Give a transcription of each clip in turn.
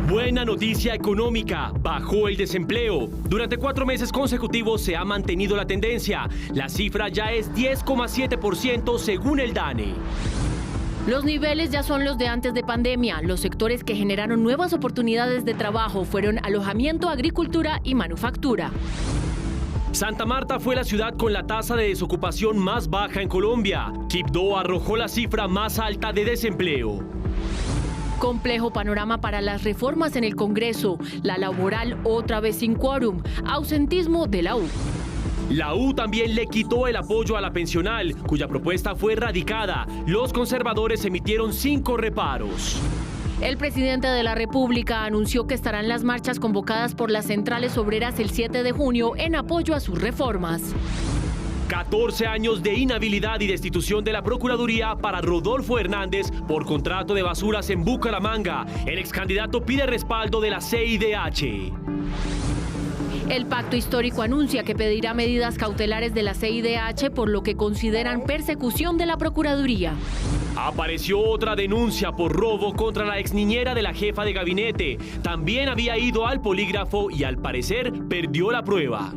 Buena noticia económica, bajó el desempleo. Durante 4 meses consecutivos se ha mantenido la tendencia. La cifra ya es 10,7% según el DANE. Los niveles ya son los de antes de pandemia. Los sectores que generaron nuevas oportunidades de trabajo fueron alojamiento, agricultura y manufactura. Santa Marta fue la ciudad con la tasa de desocupación más baja en Colombia. Quibdó arrojó la cifra más alta de desempleo. Complejo panorama para las reformas en el Congreso. La laboral otra vez sin quórum. Ausentismo de la U. La U también le quitó el apoyo a la pensional, cuya propuesta fue radicada. Los conservadores emitieron 5 reparos. El presidente de la República anunció que estarán las marchas convocadas por las centrales obreras el 7 de junio en apoyo a sus reformas. 14 años de inhabilidad y destitución de la Procuraduría para Rodolfo Hernández por contrato de basuras en Bucaramanga. El ex candidato pide respaldo de la CIDH. El pacto histórico anuncia que pedirá medidas cautelares de la CIDH por lo que consideran persecución de la Procuraduría. Apareció otra denuncia por robo contra la exniñera de la jefa de gabinete. También había ido al polígrafo y al parecer perdió la prueba.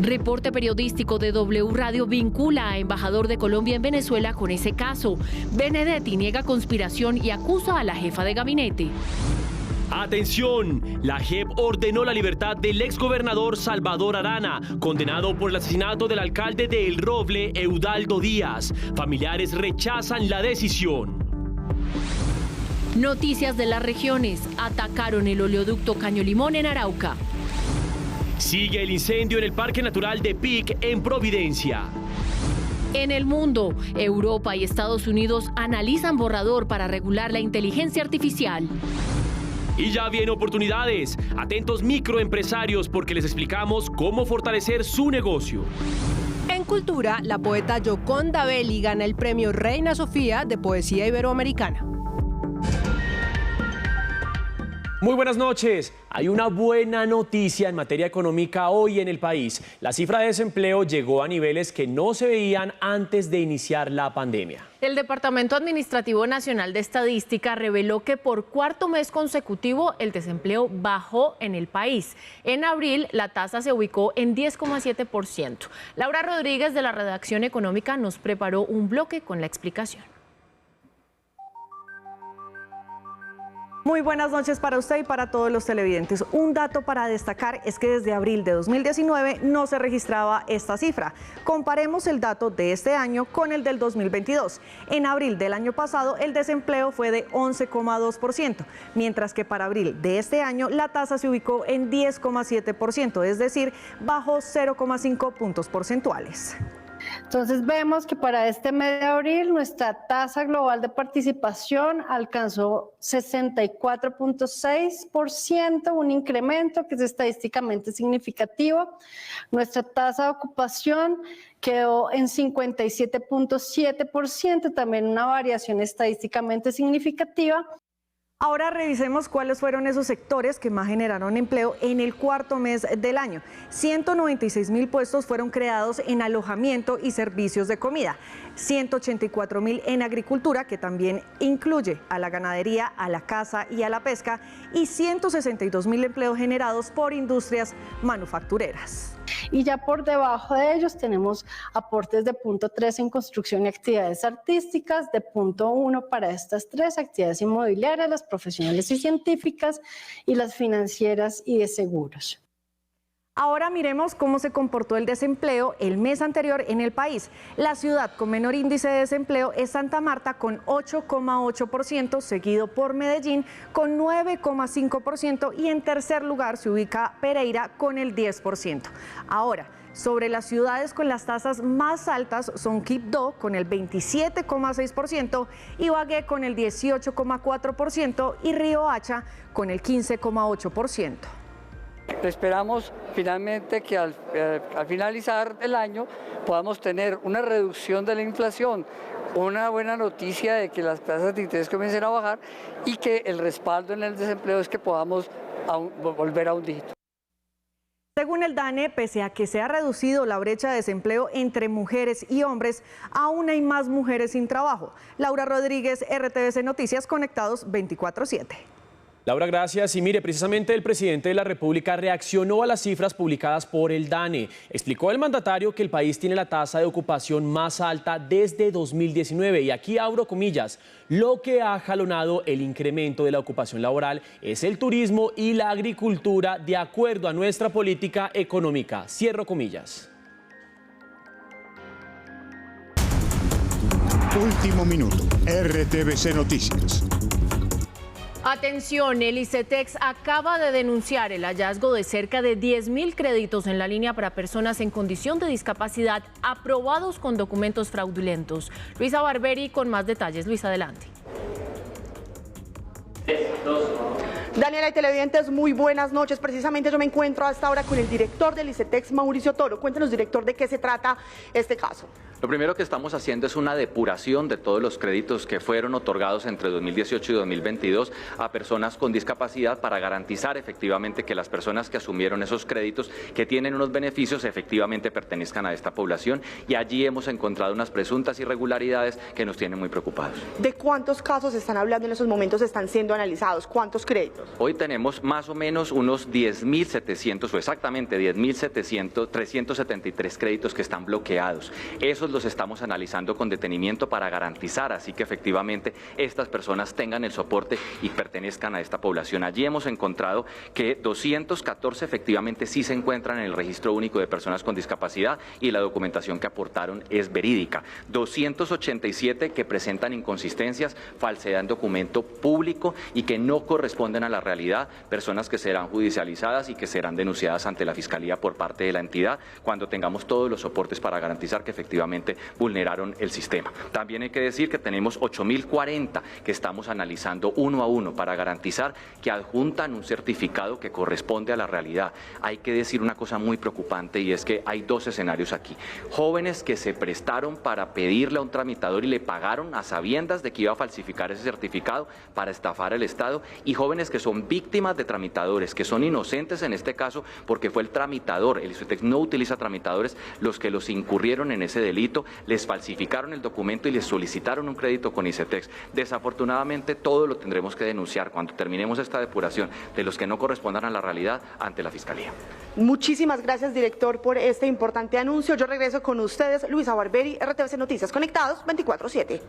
Reporte periodístico de W Radio vincula a embajador de Colombia en Venezuela con ese caso. Benedetti niega conspiración y acusa a la jefa de gabinete. ¡Atención! La JEP ordenó la libertad del exgobernador Salvador Arana, condenado por el asesinato del alcalde de El Roble, Eudaldo Díaz. Familiares rechazan la decisión. Noticias de las regiones. Atacaron el oleoducto Caño Limón en Arauca. Sigue el incendio en el Parque Natural de Pic en Providencia. En el mundo, Europa y Estados Unidos analizan borrador para regular la inteligencia artificial. Y ya vienen oportunidades. Atentos microempresarios porque les explicamos cómo fortalecer su negocio. En cultura, la poeta Gioconda Belli gana el premio Reina Sofía de Poesía Iberoamericana. Muy buenas noches. Hay una buena noticia en materia económica hoy en el país. La cifra de desempleo llegó a niveles que no se veían antes de iniciar la pandemia. El Departamento Administrativo Nacional de Estadística reveló que por 4º mes consecutivo el desempleo bajó en el país. En abril la tasa se ubicó en 10,7%. Laura Rodríguez de la Redacción Económica nos preparó un bloque con la explicación. Muy buenas noches para usted y para todos los televidentes. Un dato para destacar es que desde abril de 2019 no se registraba esta cifra. Comparemos el dato de este año con el del 2022. En abril del año pasado el desempleo fue de 11,2%, mientras que para abril de este año la tasa se ubicó en 10,7%, es decir, bajó 0,5 puntos porcentuales. Entonces vemos que para este mes de abril nuestra tasa global de participación alcanzó 64,6%, un incremento que es estadísticamente significativo. Nuestra tasa de ocupación quedó en 57,7%, también una variación estadísticamente significativa. Ahora revisemos cuáles fueron esos sectores que más generaron empleo en el 4º mes del año. 196.000 puestos fueron creados en alojamiento y servicios de comida, 184.000 en agricultura, que también incluye a la ganadería, a la caza y a la pesca, y 162.000 empleos generados por industrias manufactureras. Y ya por debajo de ellos tenemos aportes de 0,3 en construcción y actividades artísticas, de 0,1 para estas 3 actividades inmobiliarias, las profesionales y científicas y las financieras y de seguros. Ahora miremos cómo se comportó el desempleo el mes anterior en el país. La ciudad con menor índice de desempleo es Santa Marta con 8,8%, seguido por Medellín con 9,5% y en tercer lugar se ubica Pereira con el 10%. Ahora, sobre las ciudades con las tasas más altas son Quibdó con el 27,6%, Ibagué con el 18,4% y Riohacha con el 15,8%. Esperamos finalmente que al finalizar el año podamos tener una reducción de la inflación, una buena noticia de que las tasas de interés comiencen a bajar y que el respaldo en el desempleo es que podamos volver a un dígito. Según el DANE, pese a que se ha reducido la brecha de desempleo entre mujeres y hombres, aún hay más mujeres sin trabajo. Laura Rodríguez, RTVC Noticias, Conectados 24/7. Laura, gracias. Y mire, precisamente el presidente de la República reaccionó a las cifras publicadas por el DANE. Explicó el mandatario que el país tiene la tasa de ocupación más alta desde 2019. Y aquí abro comillas, lo que ha jalonado el incremento de la ocupación laboral es el turismo y la agricultura de acuerdo a nuestra política económica. Cierro comillas. Último minuto, RTVC Noticias. Atención, el ICETEX acaba de denunciar el hallazgo de cerca de 10.000 créditos en la línea para personas en condición de discapacidad aprobados con documentos fraudulentos. Luisa Barberi con más detalles. Luisa, adelante. Daniela y televidentes, muy buenas noches. Precisamente yo me encuentro hasta ahora con el director del ICETEX, Mauricio Toro. Cuéntenos, director, de qué se trata este caso. Lo primero que estamos haciendo es una depuración de todos los créditos que fueron otorgados entre 2018 y 2022 a personas con discapacidad para garantizar efectivamente que las personas que asumieron esos créditos, que tienen unos beneficios, efectivamente pertenezcan a esta población. Y allí hemos encontrado unas presuntas irregularidades que nos tienen muy preocupados. ¿De cuántos casos están hablando en esos momentos, están siendo analizados? ¿Cuántos créditos? Hoy tenemos más o menos unos 10.700 o exactamente 10.373 créditos que están bloqueados. Esos los estamos analizando con detenimiento para garantizar así que efectivamente estas personas tengan el soporte y pertenezcan a esta población. Allí hemos encontrado que 214 efectivamente sí se encuentran en el registro único de personas con discapacidad y la documentación que aportaron es verídica. 287 que presentan inconsistencias, falsedad en documento público y que no corresponden a la realidad, personas que serán judicializadas y que serán denunciadas ante la Fiscalía por parte de la entidad cuando tengamos todos los soportes para garantizar que efectivamente vulneraron el sistema. También hay que decir que tenemos 8.040 que estamos analizando uno a uno para garantizar que adjuntan un certificado que corresponde a la realidad. Hay que decir una cosa muy preocupante y es que hay dos escenarios aquí. Jóvenes que se prestaron para pedirle a un tramitador y le pagaron a sabiendas de que iba a falsificar ese certificado para estafar al Estado, y jóvenes que son víctimas de tramitadores, que son inocentes en este caso porque fue el tramitador, el ICETEX no utiliza tramitadores, los que los incurrieron en ese delito, les falsificaron el documento y les solicitaron un crédito con ICETEX. Desafortunadamente todo lo tendremos que denunciar cuando terminemos esta depuración de los que no correspondan a la realidad ante la Fiscalía. Muchísimas gracias, director, por este importante anuncio. Yo regreso con ustedes, Luisa Barberi, RTVC Noticias, conectados 24/7.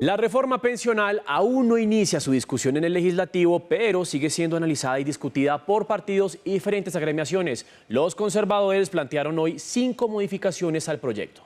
La reforma pensional aún no inicia su discusión en el legislativo, pero sigue siendo analizada y discutida por partidos y diferentes agremiaciones. Los conservadores plantearon hoy 5 modificaciones al proyecto.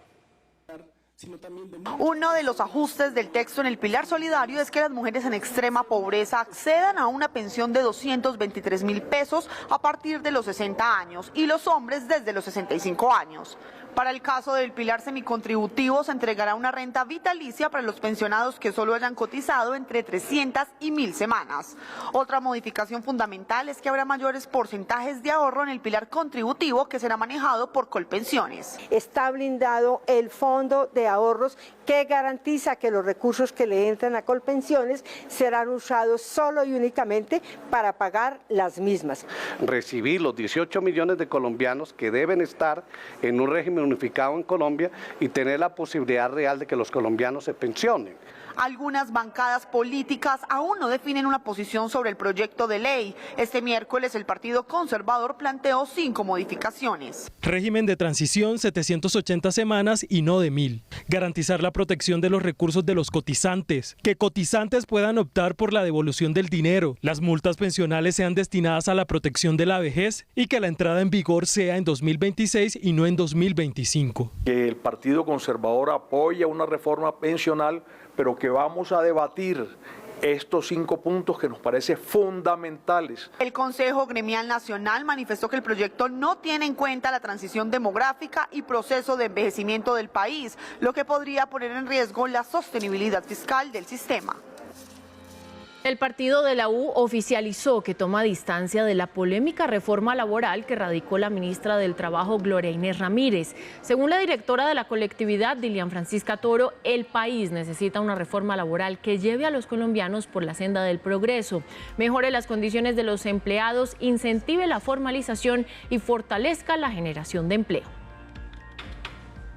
Uno de los ajustes del texto en el pilar solidario es que las mujeres en extrema pobreza accedan a una pensión de 223.000 pesos a partir de los 60 años y los hombres desde los 65 años. Para el caso del pilar semicontributivo se entregará una renta vitalicia para los pensionados que solo hayan cotizado entre 300 y 1.000 semanas. Otra modificación fundamental es que habrá mayores porcentajes de ahorro en el pilar contributivo que será manejado por Colpensiones. Está blindado el fondo de ahorros que garantiza que los recursos que le entran a Colpensiones serán usados solo y únicamente para pagar las mismas. Recibir los 18 millones de colombianos que deben estar en un régimen unificado en Colombia y tener la posibilidad real de que los colombianos se pensionen. Algunas bancadas políticas aún no definen una posición sobre el proyecto de ley. Este miércoles el Partido Conservador planteó 5 modificaciones. Régimen de transición, 780 semanas y no de 1.000. Garantizar la protección de los recursos de los cotizantes. Que cotizantes puedan optar por la devolución del dinero. Las multas pensionales sean destinadas a la protección de la vejez y que la entrada en vigor sea en 2026 y no en 2025. Que el Partido Conservador apoya una reforma pensional, pero que vamos a debatir estos 5 puntos que nos parecen fundamentales. El Consejo Gremial Nacional manifestó que el proyecto no tiene en cuenta la transición demográfica y proceso de envejecimiento del país, lo que podría poner en riesgo la sostenibilidad fiscal del sistema. El partido de la U oficializó que toma distancia de la polémica reforma laboral que radicó la ministra del Trabajo, Gloria Inés Ramírez. Según la directora de la colectividad, Dilian Francisca Toro, el país necesita una reforma laboral que lleve a los colombianos por la senda del progreso, mejore las condiciones de los empleados, incentive la formalización y fortalezca la generación de empleo.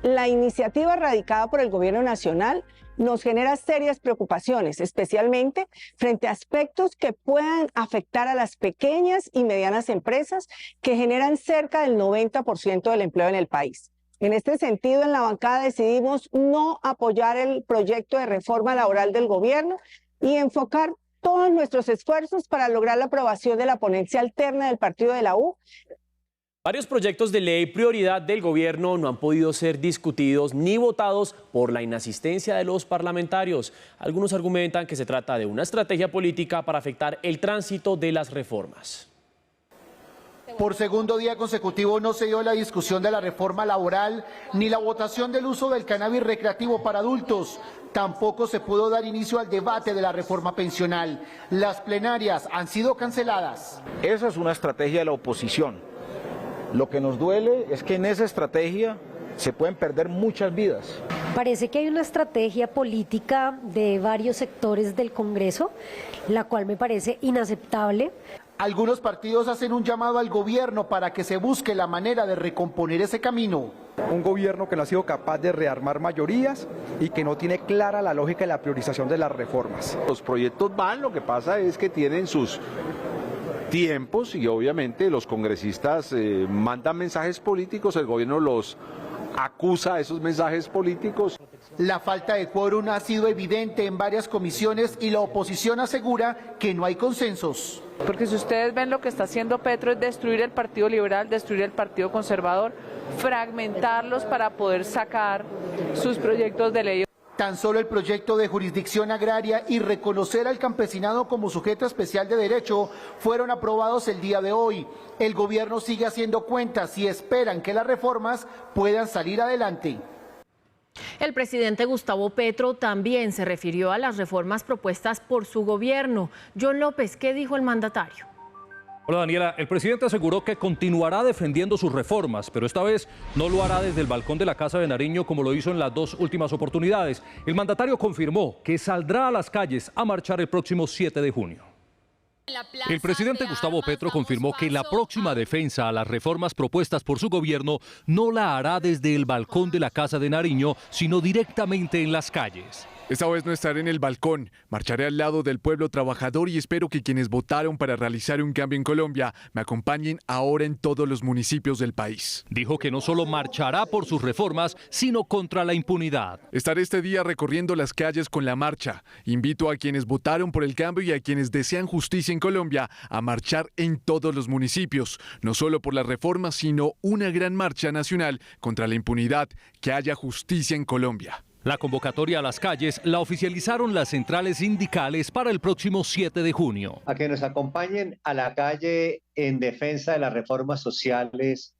La iniciativa radicada por el Gobierno Nacional nos genera serias preocupaciones, especialmente frente a aspectos que puedan afectar a las pequeñas y medianas empresas que generan cerca del 90% del empleo en el país. En este sentido, en la bancada decidimos no apoyar el proyecto de reforma laboral del gobierno y enfocar todos nuestros esfuerzos para lograr la aprobación de la ponencia alterna del partido de la U. Varios proyectos de ley prioridad del gobierno no han podido ser discutidos ni votados por la inasistencia de los parlamentarios. Algunos argumentan que se trata de una estrategia política para afectar el tránsito de las reformas. Por segundo día consecutivo no se dio la discusión de la reforma laboral ni la votación del uso del cannabis recreativo para adultos. Tampoco se pudo dar inicio al debate de la reforma pensional. Las plenarias han sido canceladas. Esa es una estrategia de la oposición. Lo que nos duele es que en esa estrategia se pueden perder muchas vidas. Parece que hay una estrategia política de varios sectores del Congreso, la cual me parece inaceptable. Algunos partidos hacen un llamado al gobierno para que se busque la manera de recomponer ese camino. Un gobierno que no ha sido capaz de rearmar mayorías y que no tiene clara la lógica de la priorización de las reformas. Los proyectos van, lo que pasa es que tienen sus tiempos y obviamente los congresistas mandan mensajes políticos, el gobierno los acusa a esos mensajes políticos. La falta de quórum ha sido evidente en varias comisiones y la oposición asegura que no hay consensos. Porque si ustedes ven lo que está haciendo Petro es destruir el Partido Liberal, destruir el Partido Conservador, fragmentarlos para poder sacar sus proyectos de ley. Tan solo el proyecto de jurisdicción agraria y reconocer al campesinado como sujeto especial de derecho fueron aprobados el día de hoy. El gobierno sigue haciendo cuentas y esperan que las reformas puedan salir adelante. El presidente Gustavo Petro también se refirió a las reformas propuestas por su gobierno. John López, ¿qué dijo el mandatario? Hola Daniela, el presidente aseguró que continuará defendiendo sus reformas, pero esta vez no lo hará desde el balcón de la Casa de Nariño como lo hizo en las dos últimas oportunidades. El mandatario confirmó que saldrá a las calles a marchar el próximo 7 de junio. El presidente Gustavo Petro confirmó que la próxima defensa a las reformas propuestas por su gobierno no la hará desde el balcón de la Casa de Nariño, sino directamente en las calles. Esta vez no estaré en el balcón, marcharé al lado del pueblo trabajador y espero que quienes votaron para realizar un cambio en Colombia me acompañen ahora en todos los municipios del país. Dijo que no solo marchará por sus reformas, sino contra la impunidad. Estaré este día recorriendo las calles con la marcha. Invito a quienes votaron por el cambio y a quienes desean justicia en Colombia a marchar en todos los municipios, no solo por las reformas, sino una gran marcha nacional contra la impunidad, que haya justicia en Colombia. La convocatoria a las calles la oficializaron las centrales sindicales para el próximo 7 de junio. A que nos acompañen a la calle en defensa de las reformas sociales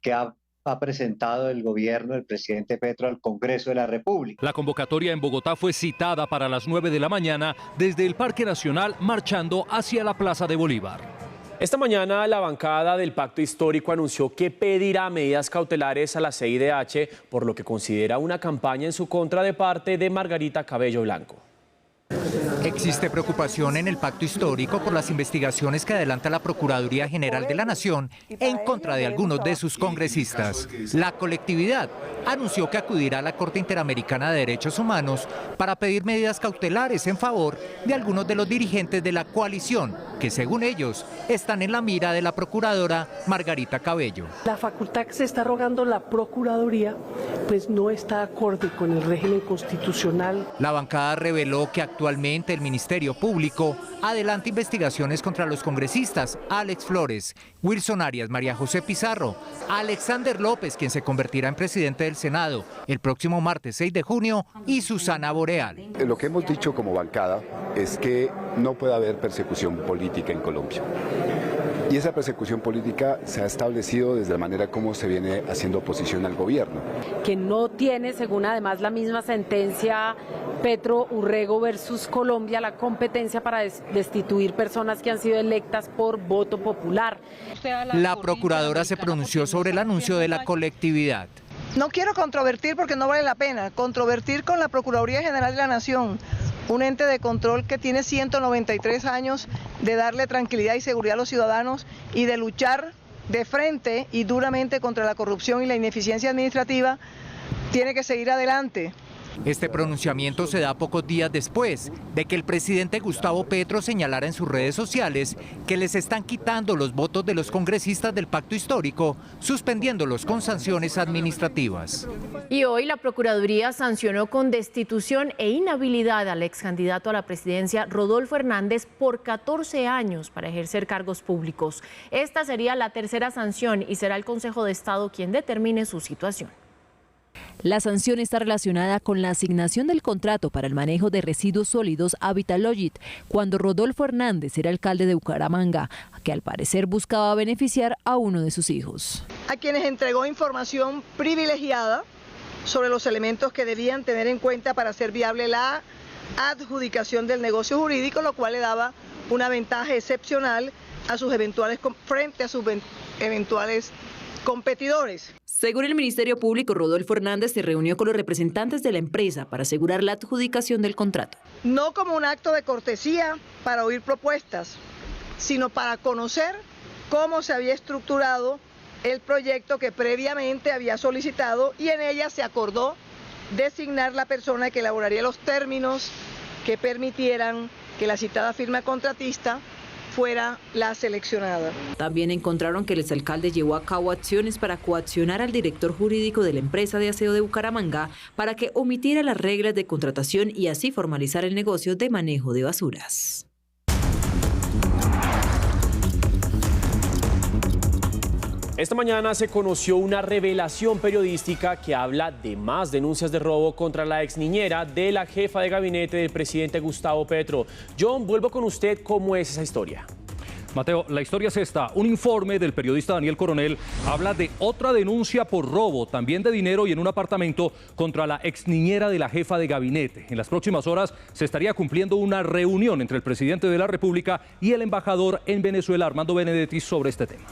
que ha presentado el gobierno del presidente Petro al Congreso de la República. La convocatoria en Bogotá fue citada para las 9 de la mañana desde el Parque Nacional marchando hacia la Plaza de Bolívar. Esta mañana la bancada del Pacto Histórico anunció que pedirá medidas cautelares a la CIDH por lo que considera una campaña en su contra de parte de Margarita Cabello Blanco. Existe preocupación en el Pacto Histórico por las investigaciones que adelanta la Procuraduría General de la Nación en contra de algunos de sus congresistas. La colectividad anunció que acudirá a la Corte Interamericana de Derechos Humanos para pedir medidas cautelares en favor de algunos de los dirigentes de la coalición, que según ellos están en la mira de la procuradora Margarita Cabello. La facultad que se está rogando la Procuraduría pues no está acorde con el régimen constitucional. La bancada reveló que actualmente el Ministerio Público adelanta investigaciones contra los congresistas Alex Flores, Wilson Arias, María José Pizarro, Alexander López, quien se convertirá en presidente del Senado el próximo martes 6 de junio, y Susana Boreal. Lo que hemos dicho como bancada es que no puede haber persecución política en Colombia. Y esa persecución política se ha establecido desde la manera como se viene haciendo oposición al gobierno. Que no tiene, según además la misma sentencia Petro Urrego versus Colombia, la competencia para destituir personas que han sido electas por voto popular. La procuradora se pronunció sobre el anuncio de la colectividad. No quiero controvertir porque no vale la pena, controvertir con la Procuraduría General de la Nación, un ente de control que tiene 193 años de darle tranquilidad y seguridad a los ciudadanos y de luchar de frente y duramente contra la corrupción y la ineficiencia administrativa, tiene que seguir adelante. Este pronunciamiento se da pocos días después de que el presidente Gustavo Petro señalara en sus redes sociales que les están quitando los votos de los congresistas del pacto histórico, suspendiéndolos con sanciones administrativas. Y hoy la Procuraduría sancionó con destitución e inhabilidad al ex candidato a la presidencia Rodolfo Hernández por 14 años para ejercer cargos públicos. Esta sería la tercera sanción y será el Consejo de Estado quien determine su situación. La sanción está relacionada con la asignación del contrato para el manejo de residuos sólidos a Vitalogit, cuando Rodolfo Hernández era alcalde de Bucaramanga, que al parecer buscaba beneficiar a uno de sus hijos. A quienes entregó información privilegiada sobre los elementos que debían tener en cuenta para hacer viable la adjudicación del negocio jurídico, lo cual le daba una ventaja excepcional a sus frente a sus eventuales competidores. Según el Ministerio Público, Rodolfo Hernández se reunió con los representantes de la empresa para asegurar la adjudicación del contrato. No como un acto de cortesía para oír propuestas, sino para conocer cómo se había estructurado el proyecto que previamente había solicitado, y en ella se acordó designar la persona que elaboraría los términos que permitieran que la citada firma contratista fuera la seleccionada. También encontraron que el exalcalde llevó a cabo acciones para coaccionar al director jurídico de la empresa de aseo de Bucaramanga para que omitiera las reglas de contratación y así formalizar el negocio de manejo de basuras. Esta mañana se conoció una revelación periodística que habla de más denuncias de robo contra la ex niñera de la jefa de gabinete del presidente Gustavo Petro. John, vuelvo con usted. ¿Cómo es esa historia? Mateo, la historia es esta. Un informe del periodista Daniel Coronel habla de otra denuncia por robo, también de dinero y en un apartamento, contra la ex niñera de la jefa de gabinete. En las próximas horas se estaría cumpliendo una reunión entre el presidente de la República y el embajador en Venezuela, Armando Benedetti, sobre este tema.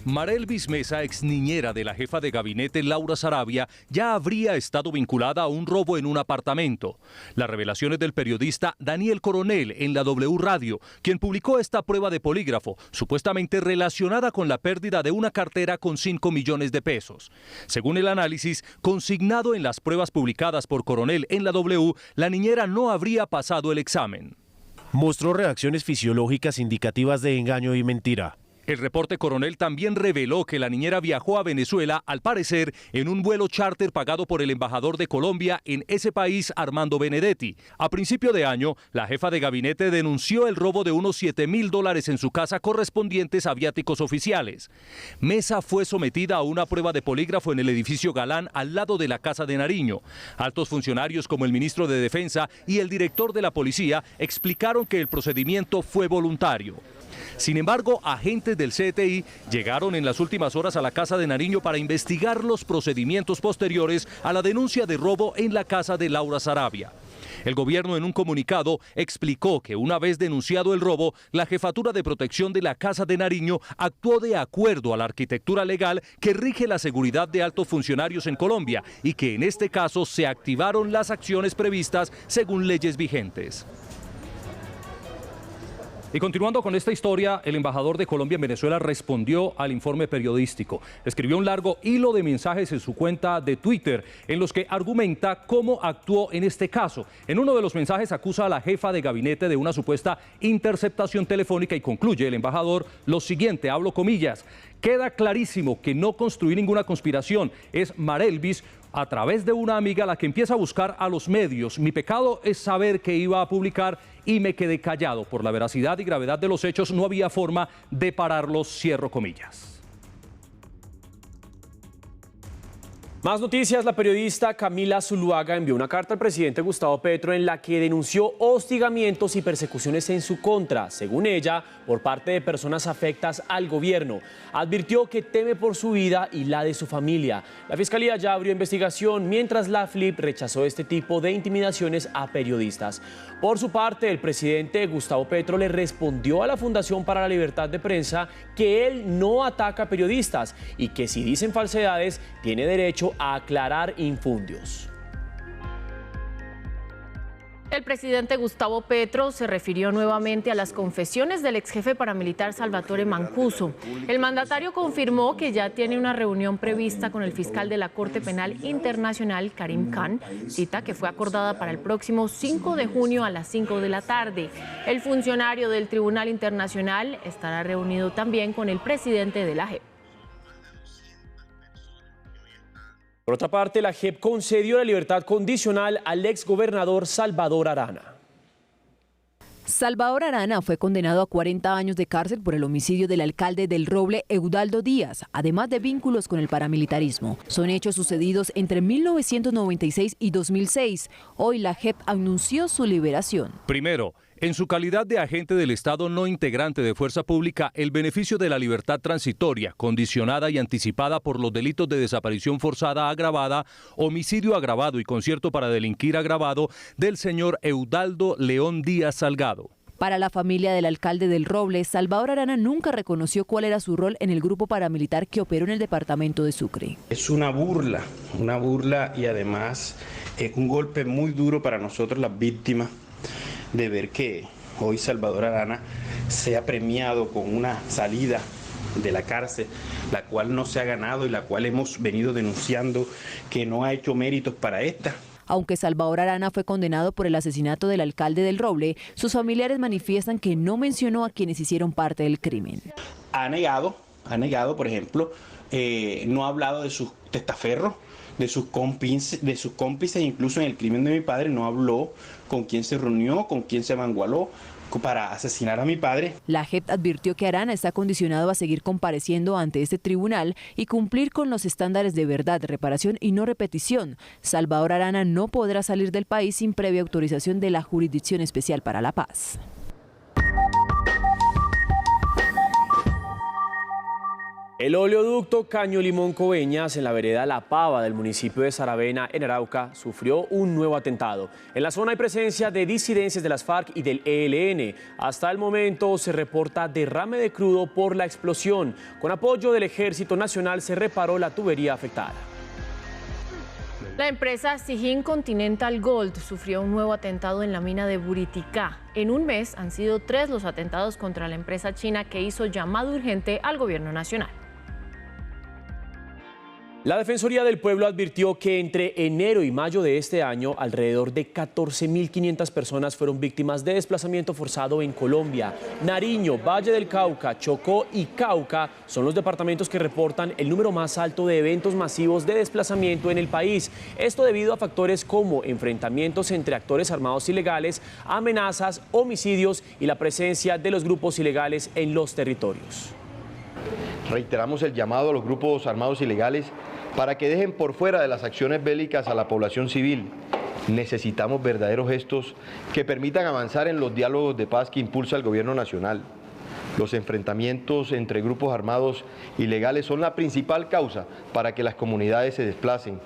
Marelvis Mesa, ex niñera de la jefa de gabinete Laura Sarabia, ya habría estado vinculada a un robo en un apartamento. Las revelaciones del periodista Daniel Coronel en la W Radio, quien publicó esta prueba de polígrafo, supuestamente relacionada con la pérdida de una cartera con 5 millones de pesos. Según el análisis consignado en las pruebas publicadas por Coronel en la W, la niñera no habría pasado el examen. Mostró reacciones fisiológicas indicativas de engaño y mentira. El reporte Coronel también reveló que la niñera viajó a Venezuela, al parecer, en un vuelo charter pagado por el embajador de Colombia en ese país, Armando Benedetti. A principio de año, la jefa de gabinete denunció el robo de unos $7.000 en su casa correspondientes a viáticos oficiales. Mesa fue sometida a una prueba de polígrafo en el edificio Galán, al lado de la Casa de Nariño. Altos funcionarios como el ministro de Defensa y el director de la policía explicaron que el procedimiento fue voluntario. Sin embargo, agentes del CTI llegaron en las últimas horas a la Casa de Nariño para investigar los procedimientos posteriores a la denuncia de robo en la casa de Laura Sarabia. El gobierno en un comunicado explicó que una vez denunciado el robo, la Jefatura de Protección de la Casa de Nariño actuó de acuerdo a la arquitectura legal que rige la seguridad de altos funcionarios en Colombia y que en este caso se activaron las acciones previstas según leyes vigentes. Y continuando con esta historia, el embajador de Colombia en Venezuela respondió al informe periodístico. Escribió un largo hilo de mensajes en su cuenta de Twitter en los que argumenta cómo actuó en este caso. En uno de los mensajes acusa a la jefa de gabinete de una supuesta interceptación telefónica y concluye el embajador lo siguiente, abro comillas: queda clarísimo que no construí ninguna conspiración, es Marelvis a través de una amiga la que empieza a buscar a los medios. Mi pecado es saber que iba a publicar y me quedé callado. Por la veracidad y gravedad de los hechos no había forma de pararlos, cierro comillas. Más noticias. La periodista Camila Zuluaga envió una carta al presidente Gustavo Petro en la que denunció hostigamientos y persecuciones en su contra, según ella, por parte de personas afectas al gobierno. Advirtió que teme por su vida y la de su familia. La Fiscalía ya abrió investigación, mientras la FLIP rechazó este tipo de intimidaciones a periodistas. Por su parte, el presidente Gustavo Petro le respondió a la Fundación para la Libertad de Prensa que él no ataca a periodistas y que si dicen falsedades tiene derecho a aclarar infundios. El presidente Gustavo Petro se refirió nuevamente a las confesiones del exjefe paramilitar Salvatore Mancuso. El mandatario confirmó que ya tiene una reunión prevista con el fiscal de la Corte Penal Internacional, Karim Khan, cita que fue acordada para el próximo 5 de junio a las 5 de la tarde. El funcionario del Tribunal Internacional estará reunido también con el presidente de la JEP. Por otra parte, la JEP concedió la libertad condicional al exgobernador Salvador Arana. Salvador Arana fue condenado a 40 años de cárcel por el homicidio del alcalde del Roble, Eudaldo Díaz, además de vínculos con el paramilitarismo. Son hechos sucedidos entre 1996 y 2006. Hoy la JEP anunció su liberación. Primero, en su calidad de agente del Estado no integrante de fuerza pública, el beneficio de la libertad transitoria, condicionada y anticipada por los delitos de desaparición forzada agravada, homicidio agravado y concierto para delinquir agravado del señor Eudaldo León Díaz Salgado. Para la familia del alcalde del Roble, Salvador Arana nunca reconoció cuál era su rol en el grupo paramilitar que operó en el departamento de Sucre. Es una burla y además un golpe muy duro para nosotros las víctimas de ver que hoy Salvador Arana sea premiado con una salida de la cárcel, la cual no se ha ganado y la cual hemos venido denunciando que no ha hecho méritos para esta. Aunque Salvador Arana fue condenado por el asesinato del alcalde del Roble, sus familiares manifiestan que no mencionó a quienes hicieron parte del crimen. Ha negado, por ejemplo, no ha hablado de sus testaferros, de sus cómplices, incluso en el crimen de mi padre no habló con quién se reunió, con quién se mangualó para asesinar a mi padre. La JEP advirtió que Arana está condicionado a seguir compareciendo ante este tribunal y cumplir con los estándares de verdad, reparación y no repetición. Salvador Arana no podrá salir del país sin previa autorización de la Jurisdicción Especial para la Paz. El oleoducto Caño Limón Coveñas en la vereda La Pava del municipio de Saravena, en Arauca, sufrió un nuevo atentado. En la zona hay presencia de disidencias de las FARC y del ELN. Hasta el momento se reporta derrame de crudo por la explosión. Con apoyo del Ejército Nacional se reparó la tubería afectada. La empresa Zijin Continental Gold sufrió un nuevo atentado en la mina de Buriticá. En un mes han sido 3 los atentados contra la empresa china que hizo llamado urgente al gobierno nacional. La Defensoría del Pueblo advirtió que entre enero y mayo de este año, alrededor de 14.500 personas fueron víctimas de desplazamiento forzado en Colombia. Nariño, Valle del Cauca, Chocó y Cauca son los departamentos que reportan el número más alto de eventos masivos de desplazamiento en el país. Esto debido a factores como enfrentamientos entre actores armados ilegales, amenazas, homicidios y la presencia de los grupos ilegales en los territorios. Reiteramos el llamado a los grupos armados ilegales para que dejen por fuera de las acciones bélicas a la población civil. Necesitamos verdaderos gestos que permitan avanzar en los diálogos de paz que impulsa el gobierno nacional. Los enfrentamientos entre grupos armados ilegales son la principal causa para que las comunidades se desplacen.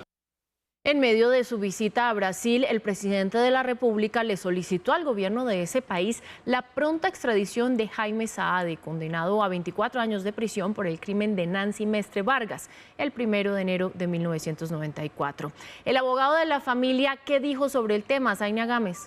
En medio de su visita a Brasil, el presidente de la República le solicitó al gobierno de ese país la pronta extradición de Jaime Saade, condenado a 24 años de prisión por el crimen de Nancy Mestre Vargas, el 1 de enero de 1994. El abogado de la familia, ¿qué dijo sobre el tema? Zaina Gámez.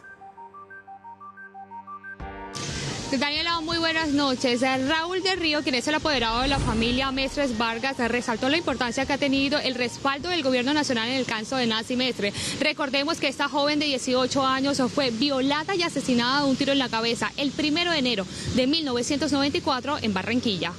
Daniela, muy buenas noches. Raúl del Río, quien es el apoderado de la familia Mestres Vargas, resaltó la importancia que ha tenido el respaldo del gobierno nacional en el caso de Nancy Mestre. Recordemos que esta joven de 18 años fue violada y asesinada de un tiro en la cabeza el 1 de enero de 1994 en Barranquilla.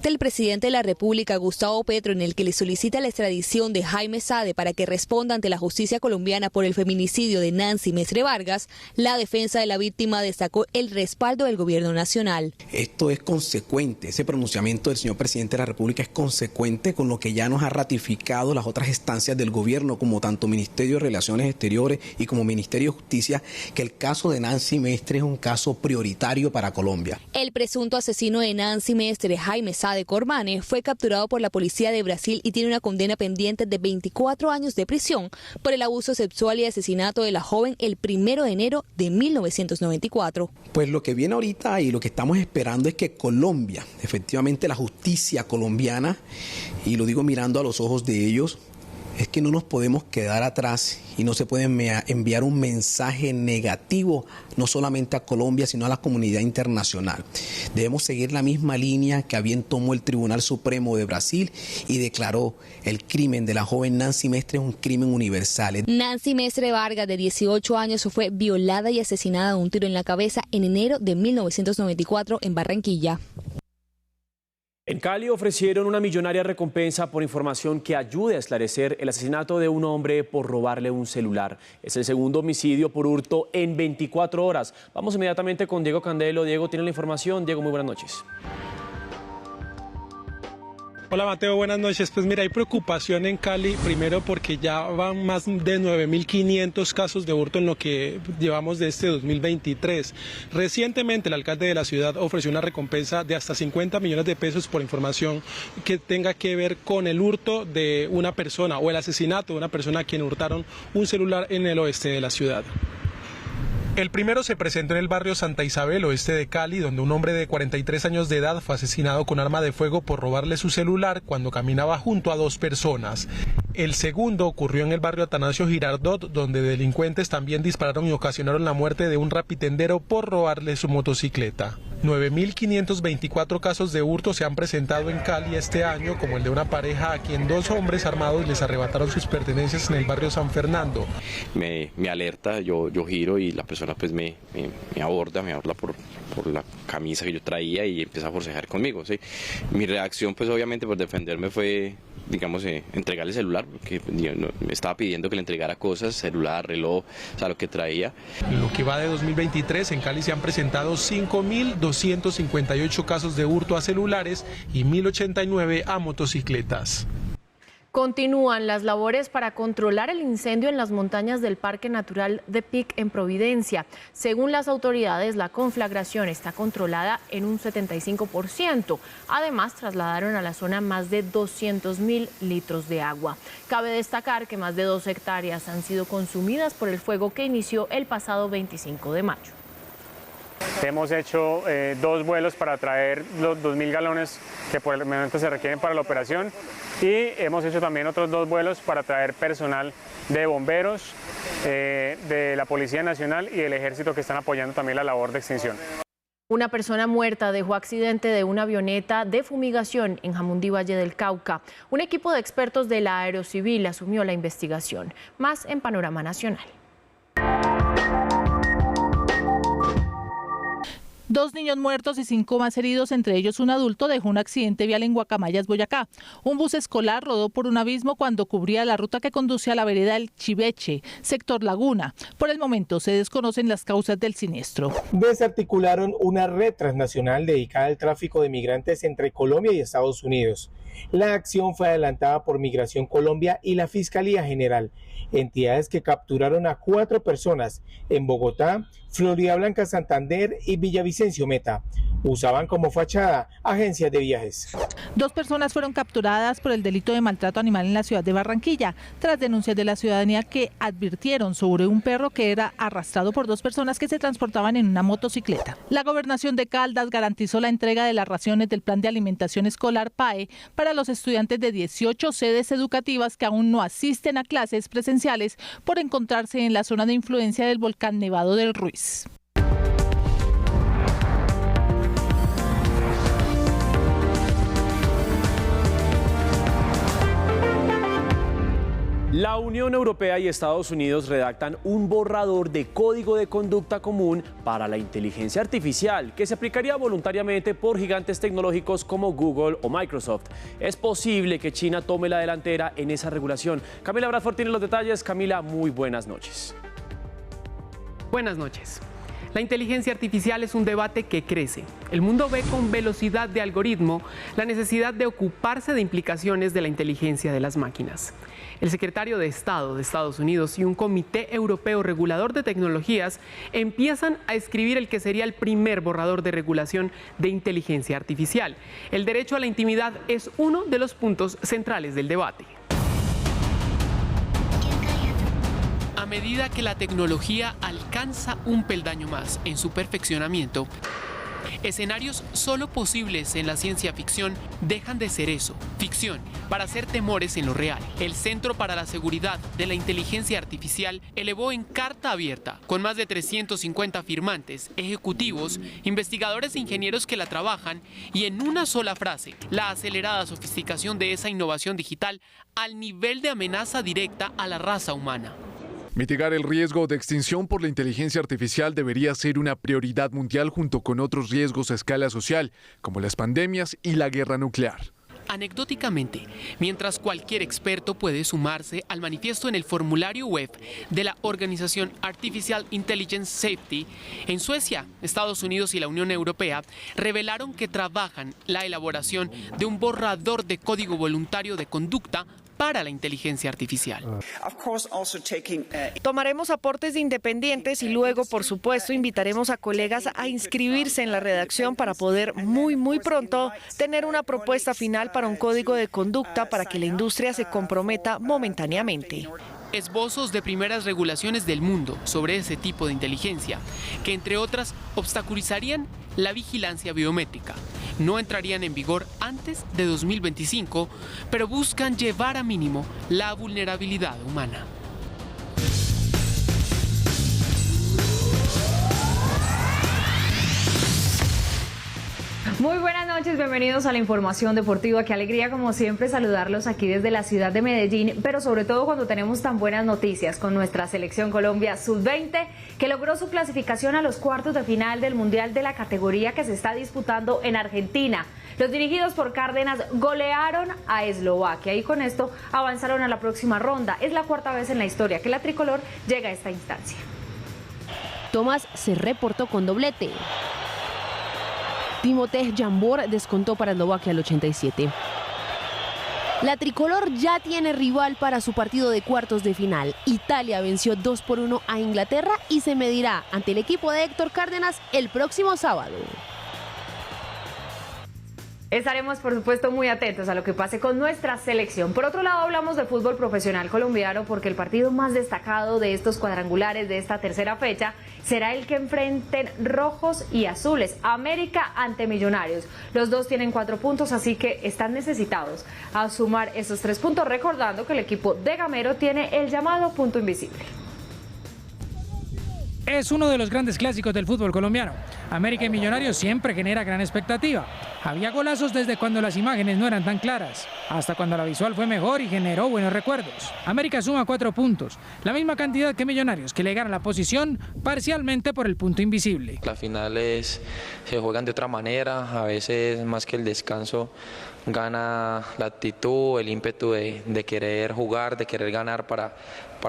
El presidente de la República, Gustavo Petro, en el que le solicita la extradición de Jaime Saade para que responda ante la justicia colombiana por el feminicidio de Nancy Mestre Vargas, la defensa de la víctima destacó el respaldo del gobierno nacional. Esto es consecuente, ese pronunciamiento del señor presidente de la República es consecuente con lo que ya nos ha ratificado las otras instancias del gobierno, como tanto Ministerio de Relaciones Exteriores y como Ministerio de Justicia, que el caso de Nancy Mestre es un caso prioritario para Colombia. El presunto asesino de Nancy Mestre, Jaime Saade Cormane, fue capturado por la policía de Brasil y tiene una condena pendiente de 24 años de prisión por el abuso sexual y asesinato de la joven el 1 de enero de 1994. Pues lo que viene ahorita y lo que estamos esperando es que Colombia, efectivamente la justicia colombiana, y lo digo mirando a los ojos de ellos, es que no nos podemos quedar atrás y no se puede enviar un mensaje negativo no solamente a Colombia, sino a la comunidad internacional. Debemos seguir la misma línea que bien tomó el Tribunal Supremo de Brasil y declaró el crimen de la joven Nancy Mestre un crimen universal. Nancy Mestre Vargas, de 18 años, fue violada y asesinada de un tiro en la cabeza en enero de 1994 en Barranquilla. En Cali ofrecieron una millonaria recompensa por información que ayude a esclarecer el asesinato de un hombre por robarle un celular. Es el segundo homicidio por hurto en 24 horas. Vamos inmediatamente con Diego Candelo. Diego tiene la información. Diego, muy buenas noches. Hola Mateo, buenas noches. Pues mira, hay preocupación en Cali, primero porque ya van más de 9.500 casos de hurto en lo que llevamos de este 2023. Recientemente el alcalde de la ciudad ofreció una recompensa de hasta 50 millones de pesos por información que tenga que ver con el hurto de una persona o el asesinato de una persona a quien hurtaron un celular en el oeste de la ciudad. El primero se presentó en el barrio Santa Isabel, oeste de Cali, donde un hombre de 43 años de edad fue asesinado con arma de fuego por robarle su celular cuando caminaba junto a dos personas. El segundo ocurrió en el barrio Atanasio Girardot, donde delincuentes también dispararon y ocasionaron la muerte de un rapitendero por robarle su motocicleta. 9.524 casos de hurto se han presentado en Cali este año, como el de una pareja a quien dos hombres armados les arrebataron sus pertenencias en el barrio San Fernando. Me alerta, yo giro y la persona pues me aborda por la camisa que yo traía y empieza a forcejar conmigo, ¿sí? Mi reacción pues obviamente por defenderme fue, digamos, entregarle el celular, porque me estaba pidiendo que le entregara cosas, celular, reloj, o sea, lo que traía. En lo que va de 2023, en Cali se han presentado 5.258 casos de hurto a celulares y 1.089 a motocicletas. Continúan las labores para controlar el incendio en las montañas del Parque Natural de Pic en Providencia. Según las autoridades, la conflagración está controlada en un 75%. Además, trasladaron a la zona más de 200.000 litros de agua. Cabe destacar que más de 2 hectáreas han sido consumidas por el fuego que inició el pasado 25 de mayo. Hemos hecho 2 vuelos para traer los 2.000 galones que por el momento se requieren para la operación y hemos hecho también otros 2 vuelos para traer personal de bomberos, de la Policía Nacional y del Ejército que están apoyando también la labor de extinción. Una persona muerta dejó accidente de una avioneta de fumigación en Jamundí, Valle del Cauca. Un equipo de expertos de la Aerocivil asumió la investigación. Más en Panorama Nacional. 2 niños muertos y 5 más heridos, entre ellos un adulto, dejó un accidente vial en Guacamayas, Boyacá. Un bus escolar rodó por un abismo cuando cubría la ruta que conduce a la vereda del Chiveche, sector Laguna. Por el momento se desconocen las causas del siniestro. Desarticularon una red transnacional dedicada al tráfico de migrantes entre Colombia y Estados Unidos. La acción fue adelantada por Migración Colombia y la Fiscalía General, entidades que capturaron a 4 personas en Bogotá, Florida Blanca, Santander y Villavicencio Meta. Usaban como fachada agencias de viajes. 2 personas fueron capturadas por el delito de maltrato animal en la ciudad de Barranquilla, tras denuncias de la ciudadanía que advirtieron sobre un perro que era arrastrado por 2 personas que se transportaban en una motocicleta. La gobernación de Caldas garantizó la entrega de las raciones del Plan de Alimentación Escolar PAE para los estudiantes de 18 sedes educativas que aún no asisten a clases presenciales por encontrarse en la zona de influencia del volcán Nevado del Ruiz. La Unión Europea y Estados Unidos redactan un borrador de código de conducta común para la inteligencia artificial que se aplicaría voluntariamente por gigantes tecnológicos como Google o Microsoft. Es posible que China tome la delantera en esa regulación. Camila Bradford tiene los detalles. Camila, muy buenas noches. Buenas noches. La inteligencia artificial es un debate que crece. El mundo ve con velocidad de algoritmo la necesidad de ocuparse de implicaciones de la inteligencia de las máquinas. El secretario de Estado de Estados Unidos y un comité europeo regulador de tecnologías empiezan a escribir el que sería el primer borrador de regulación de inteligencia artificial. El derecho a la intimidad es uno de los puntos centrales del debate. A medida que la tecnología alcanza un peldaño más en su perfeccionamiento, Escenarios solo posibles en la ciencia ficción dejan de ser eso, ficción, para hacer temores en lo real. El Centro para la Seguridad de la Inteligencia Artificial elevó en carta abierta, con más de 350 firmantes, ejecutivos, investigadores e ingenieros que la trabajan, y en una sola frase, la acelerada sofisticación de esa innovación digital al nivel de amenaza directa a la raza humana. Mitigar el riesgo de extinción por la inteligencia artificial debería ser una prioridad mundial junto con otros riesgos a escala social, como las pandemias y la guerra nuclear. Anecdóticamente, mientras cualquier experto puede sumarse al manifiesto en el formulario web de la organización Artificial Intelligence Safety, en Suecia, Estados Unidos y la Unión Europea revelaron que trabajan la elaboración de un borrador de código voluntario de conducta para la inteligencia artificial. Tomaremos aportes de independientes y luego, por supuesto, invitaremos a colegas a inscribirse en la redacción para poder muy pronto tener una propuesta final para un código de conducta para que la industria se comprometa momentáneamente. Esbozos de primeras regulaciones del mundo sobre ese tipo de inteligencia, que entre otras obstaculizarían la vigilancia biométrica. No entrarían en vigor antes de 2025, pero buscan llevar a mínimo la vulnerabilidad humana. Muy buenas noches, bienvenidos a la información deportiva. Qué alegría, como siempre, saludarlos aquí desde la ciudad de Medellín, pero sobre todo cuando tenemos tan buenas noticias con nuestra selección Colombia Sub-20, que logró su clasificación a los cuartos de final del Mundial de la categoría que se está disputando en Argentina. Los dirigidos por Cárdenas golearon a Eslovaquia y con esto avanzaron a la próxima ronda. Es la cuarta vez en la historia que la tricolor llega a esta instancia. Tomás se reportó con doblete. Timotej Jambor descontó para Eslovaquia al 87. La tricolor ya tiene rival para su partido de cuartos de final. Italia venció 2-1 a Inglaterra y se medirá ante el equipo de Héctor Cárdenas el próximo sábado. Estaremos, por supuesto, muy atentos a lo que pase con nuestra selección. Por otro lado, hablamos de fútbol profesional colombiano porque el partido más destacado de estos cuadrangulares de esta tercera fecha será el que enfrenten rojos y azules, América ante Millonarios. Los dos tienen 4 puntos, así que están necesitados a sumar esos 3 puntos, recordando que el equipo de Gamero tiene el llamado punto invisible. Es uno de los grandes clásicos del fútbol colombiano. América y Millonarios siempre genera gran expectativa. Había golazos desde cuando las imágenes no eran tan claras, hasta cuando la visual fue mejor y generó buenos recuerdos. América suma 4 puntos, la misma cantidad que Millonarios, que le gana la posición parcialmente por el punto invisible. Las finales se juegan de otra manera, a veces más que el descanso gana la actitud, el ímpetu de querer jugar, de querer ganar para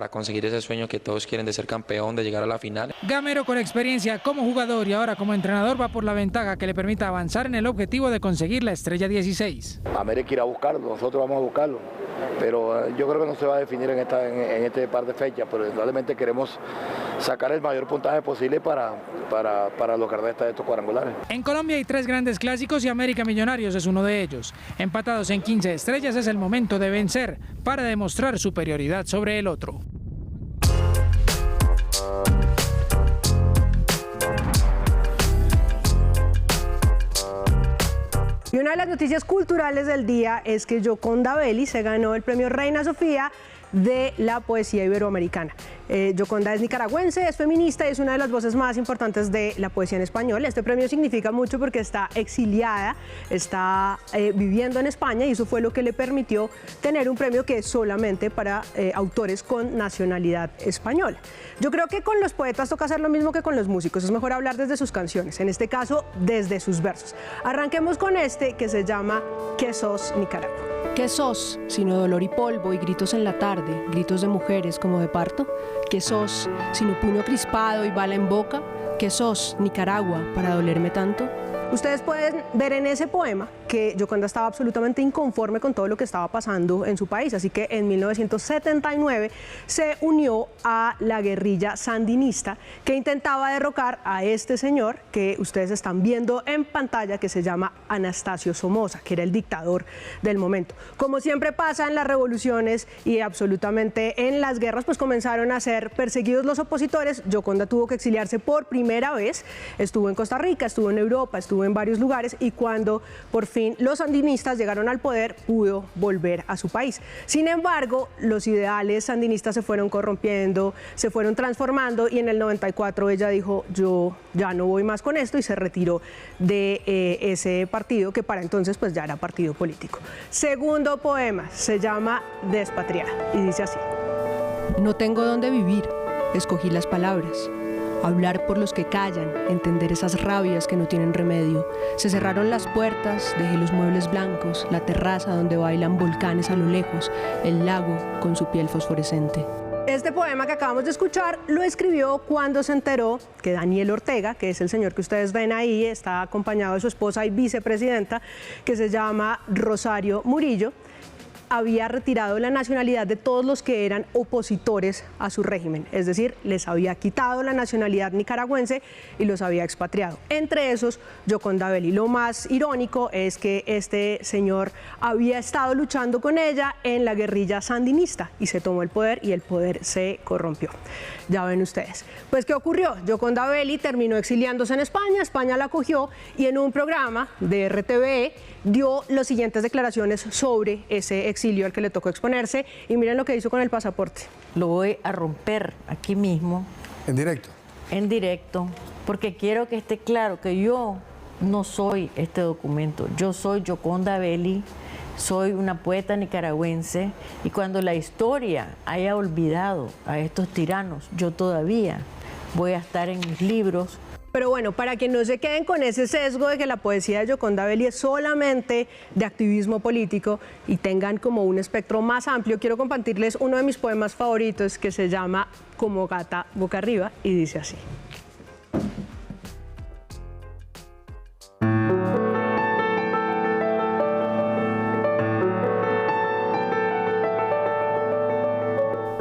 conseguir ese sueño que todos quieren de ser campeón, de llegar a la final. Gamero, con experiencia como jugador y ahora como entrenador, va por la ventaja que le permita avanzar en el objetivo de conseguir la estrella 16. América irá a buscarlo, nosotros vamos a buscarlo, pero yo creo que no se va a definir en este par de fechas, pero indudablemente queremos sacar el mayor puntaje posible para lograr estos cuadrangulares. En Colombia hay 3 grandes clásicos y América Millonarios es uno de ellos. Empatados en 15 estrellas, es el momento de vencer para demostrar superioridad sobre el otro. Y una de las noticias culturales del día es que Gioconda Belli se ganó el premio Reina Sofía de la poesía iberoamericana. Gioconda es nicaragüense, es feminista y es una de las voces más importantes de la poesía en español. Este premio significa mucho porque está exiliada, está viviendo en España y eso fue lo que le permitió tener un premio que es solamente para autores con nacionalidad española. Yo creo que con los poetas toca hacer lo mismo que con los músicos, es mejor hablar desde sus canciones, en este caso desde sus versos. Arranquemos con este que se llama ¿Qué sos, Nicaragua? ¿Qué sos, sino dolor y polvo y gritos en la tarde, gritos de mujeres como de parto? ¿Qué sos, sino puño crispado y bala en boca? ¿Qué sos, Nicaragua, para dolerme tanto? Ustedes pueden ver en ese poema que Gioconda estaba absolutamente inconforme con todo lo que estaba pasando en su país, así que en 1979 se unió a la guerrilla sandinista que intentaba derrocar a este señor que ustedes están viendo en pantalla, que se llama Anastasio Somoza, que era el dictador del momento. Como siempre pasa en las revoluciones y absolutamente en las guerras, pues comenzaron a ser perseguidos los opositores. Gioconda tuvo que exiliarse por primera vez, estuvo en Costa Rica, estuvo en Europa, estuvo en varios lugares, y cuando por fin los sandinistas llegaron al poder, pudo volver a su país. Sin embargo, los ideales sandinistas se fueron corrompiendo, se fueron transformando, y en el 94 ella dijo: yo ya no voy más con esto, y se retiró de ese partido, que para entonces pues ya era partido político. Segundo poema, se llama Despatriada, y dice así: No tengo dónde vivir, escogí las palabras. Hablar por los que callan, entender esas rabias que no tienen remedio. Se cerraron las puertas, dejé los muebles blancos, la terraza donde bailan volcanes a lo lejos, el lago con su piel fosforescente. Este poema que acabamos de escuchar lo escribió cuando se enteró que Daniel Ortega, que es el señor que ustedes ven ahí, está acompañado de su esposa y vicepresidenta, que se llama Rosario Murillo, había retirado la nacionalidad de todos los que eran opositores a su régimen, es decir, les había quitado la nacionalidad nicaragüense y los había expatriado. Entre esos, Gioconda Belli. Lo más irónico es que este señor había estado luchando con ella en la guerrilla sandinista y se tomó el poder, y el poder se corrompió. Ya ven ustedes. Pues, ¿qué ocurrió? Gioconda Belli terminó exiliándose en España, España la acogió, y en un programa de RTVE dio las siguientes declaraciones sobre ese exilio al que le tocó exponerse, y miren lo que hizo con el pasaporte. Lo voy a romper aquí mismo. ¿En directo? En directo, porque quiero que esté claro que yo no soy este documento. Yo soy Gioconda Belli, soy una poeta nicaragüense, y cuando la historia haya olvidado a estos tiranos, yo todavía voy a estar en mis libros. Pero bueno, para que no se queden con ese sesgo de que la poesía de Gioconda Belli es solamente de activismo político y tengan como un espectro más amplio, quiero compartirles uno de mis poemas favoritos que se llama Como gata boca arriba, y dice así.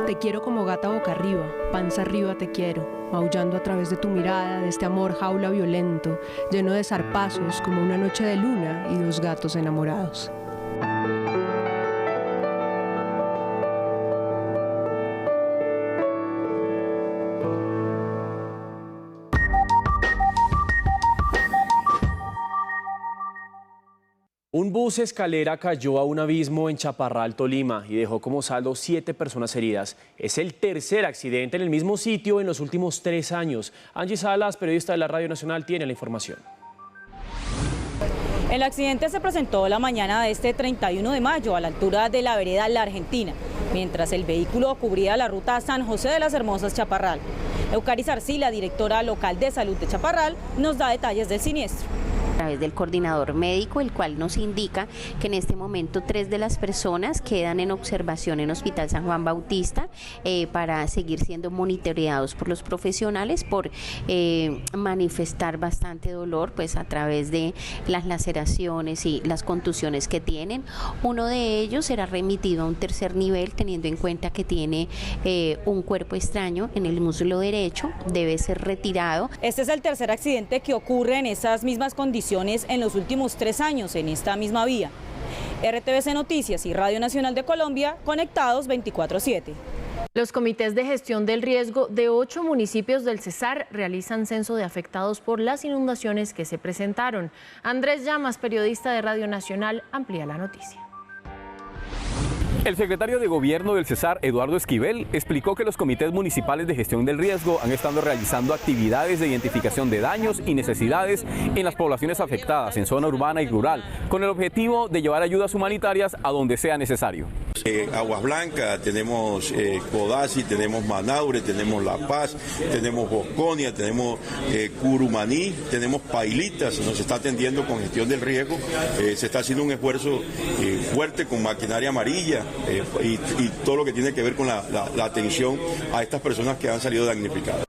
Te quiero como gata boca arriba, panza arriba te quiero, maullando a través de tu mirada, de este amor jaula violento, lleno de zarpazos como una noche de luna y dos gatos enamorados. Un bus escalera cayó a un abismo en Chaparral, Tolima, y dejó como saldo 7 personas heridas. Es el tercer accidente en el mismo sitio en los últimos 3 años. Angie Salas, periodista de la Radio Nacional, tiene la información. El accidente se presentó la mañana de este 31 de mayo a la altura de la vereda La Argentina, mientras el vehículo cubría la ruta San José de las Hermosas, Chaparral. Eucaris Arcila, directora local de salud de Chaparral, nos da detalles del siniestro. A través del coordinador médico, el cual nos indica que en este momento 3 de las personas quedan en observación en Hospital San Juan Bautista para seguir siendo monitoreados por los profesionales por manifestar bastante dolor pues a través de las laceraciones y las contusiones que tienen. Uno de ellos será remitido a un tercer nivel, teniendo en cuenta que tiene un cuerpo extraño en el muslo derecho, debe ser retirado. Este es el tercer accidente que ocurre en esas mismas condiciones en los últimos 3 años en esta misma vía. RTVC Noticias y Radio Nacional de Colombia, conectados 24/7. Los comités de gestión del riesgo de 8 municipios del Cesar realizan censo de afectados por las inundaciones que se presentaron. Andrés Llamas, periodista de Radio Nacional, amplía la noticia. El secretario de Gobierno del Cesar, Eduardo Esquivel, explicó que los comités municipales de gestión del riesgo han estado realizando actividades de identificación de daños y necesidades en las poblaciones afectadas en zona urbana y rural, con el objetivo de llevar ayudas humanitarias a donde sea necesario. Aguas Blancas, tenemos Codazzi, tenemos Manaure, tenemos La Paz, tenemos Bosconia, tenemos Curumaní, tenemos Pailitas, nos está atendiendo con gestión del riesgo, se está haciendo un esfuerzo fuerte con maquinaria amarilla y todo lo que tiene que ver con la atención a estas personas que han salido damnificadas.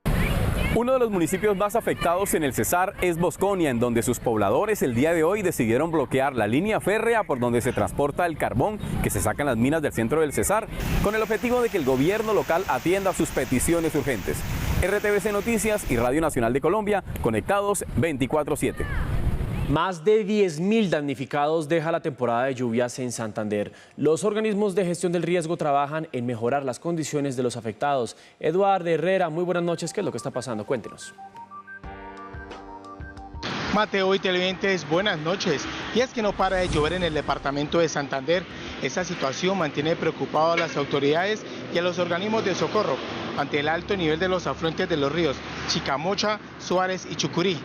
Uno de los municipios más afectados en el Cesar es Bosconia, en donde sus pobladores el día de hoy decidieron bloquear la línea férrea por donde se transporta el carbón que se saca en las minas del centro del Cesar, con el objetivo de que el gobierno local atienda sus peticiones urgentes. RTVC Noticias y Radio Nacional de Colombia, conectados 24/7. Más de 10.000 damnificados deja la temporada de lluvias en Santander. Los organismos de gestión del riesgo trabajan en mejorar las condiciones de los afectados. Eduardo Herrera, muy buenas noches. ¿Qué es lo que está pasando? Cuéntenos. Mateo y televidentes, buenas noches. Y es que no para de llover en el departamento de Santander. Esta situación mantiene preocupados a las autoridades y a los organismos de socorro ante el alto nivel de los afluentes de los ríos Chicamocha, Suárez y Chucurí.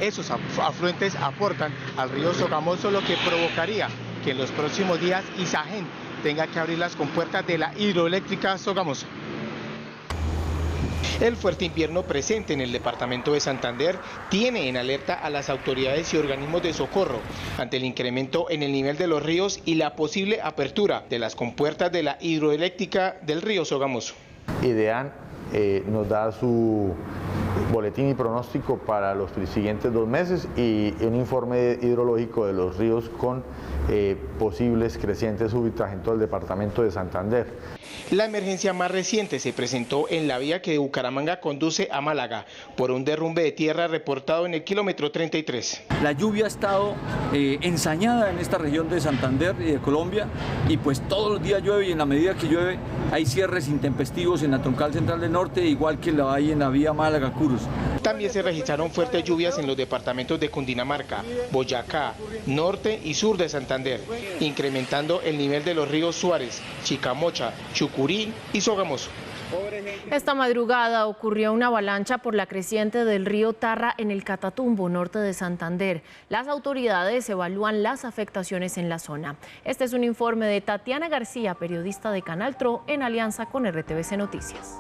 Esos afluentes aportan al río Sogamoso, lo que provocaría que en los próximos días Isagen tenga que abrir las compuertas de la hidroeléctrica Sogamoso. El fuerte invierno presente en el departamento de Santander tiene en alerta a las autoridades y organismos de socorro ante el incremento en el nivel de los ríos y la posible apertura de las compuertas de la hidroeléctrica del río Sogamoso. IDEAN nos da su boletín y pronóstico para los siguientes 2 meses y un informe hidrológico de los ríos con posibles crecientes súbitas en todo el departamento de Santander. La emergencia más reciente se presentó en la vía que de Bucaramanga conduce a Málaga por un derrumbe de tierra reportado en el kilómetro 33. La lluvia ha estado ensañada en esta región de Santander y de Colombia, y pues todos los días llueve, y en la medida que llueve hay cierres intempestivos en la troncal central del norte, igual que la hay en la vía Málaga-Curus. También se registraron fuertes lluvias en los departamentos de Cundinamarca, Boyacá, norte y sur de Santander, incrementando el nivel de los ríos Suárez, Chicamocha, Chucurí y Sogamoso. Esta madrugada ocurrió una avalancha por la creciente del río Tarra en el Catatumbo, norte de Santander. Las autoridades evalúan las afectaciones en la zona. Este es un informe de Tatiana García, periodista de Canal Tro, en alianza con RTVC Noticias.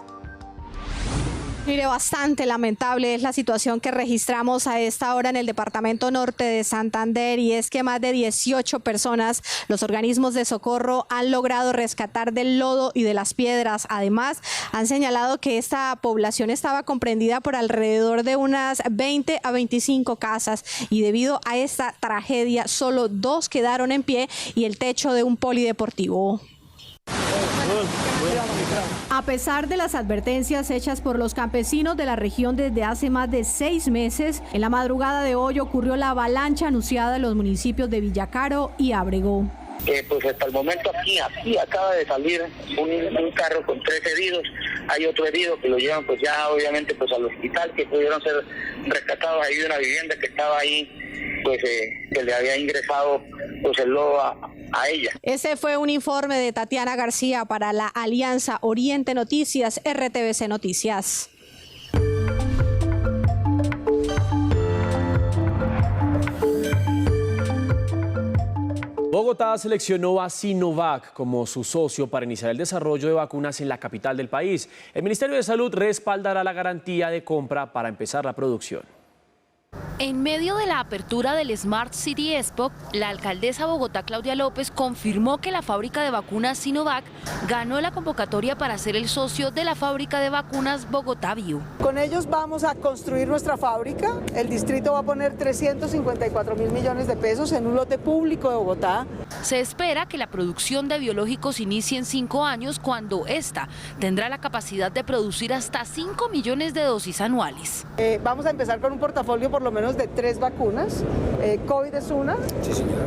Mire, bastante lamentable es la situación que registramos a esta hora en el departamento norte de Santander, y es que más de 18 personas los organismos de socorro han logrado rescatar del lodo y de las piedras. Además, han señalado que esta población estaba comprendida por alrededor de unas 20 a 25 casas, y debido a esta tragedia solo 2 quedaron en pie y el techo de un polideportivo. A pesar de las advertencias hechas por los campesinos de la región desde hace más de 6 meses, en la madrugada de hoy ocurrió la avalancha anunciada en los municipios de Villacaro y Ábrego. Pues hasta el momento aquí acaba de salir un carro con 3 heridos. Hay otro herido que lo llevan pues ya obviamente pues al hospital, que pudieron ser rescatados ahí de una vivienda que estaba ahí, pues que le había ingresado pues el lodo a ella. Ese fue un informe de Tatiana García para la Alianza Oriente Noticias, RTVC Noticias. Bogotá seleccionó a Sinovac como su socio para iniciar el desarrollo de vacunas en la capital del país. El Ministerio de Salud respaldará la garantía de compra para empezar la producción. En medio de la apertura del Smart City Expo, la alcaldesa de Bogotá, Claudia López, confirmó que la fábrica de vacunas Sinovac ganó la convocatoria para ser el socio de la fábrica de vacunas Bogotá Bio. Con ellos vamos a construir nuestra fábrica. El distrito va a poner 354.000 millones de pesos en un lote público de Bogotá. Se espera que la producción de biológicos inicie en 5 años, cuando esta tendrá la capacidad de producir hasta 5 millones de dosis anuales. Vamos a empezar con un portafolio por lo menos de 3 vacunas. COVID es una, sí, señora.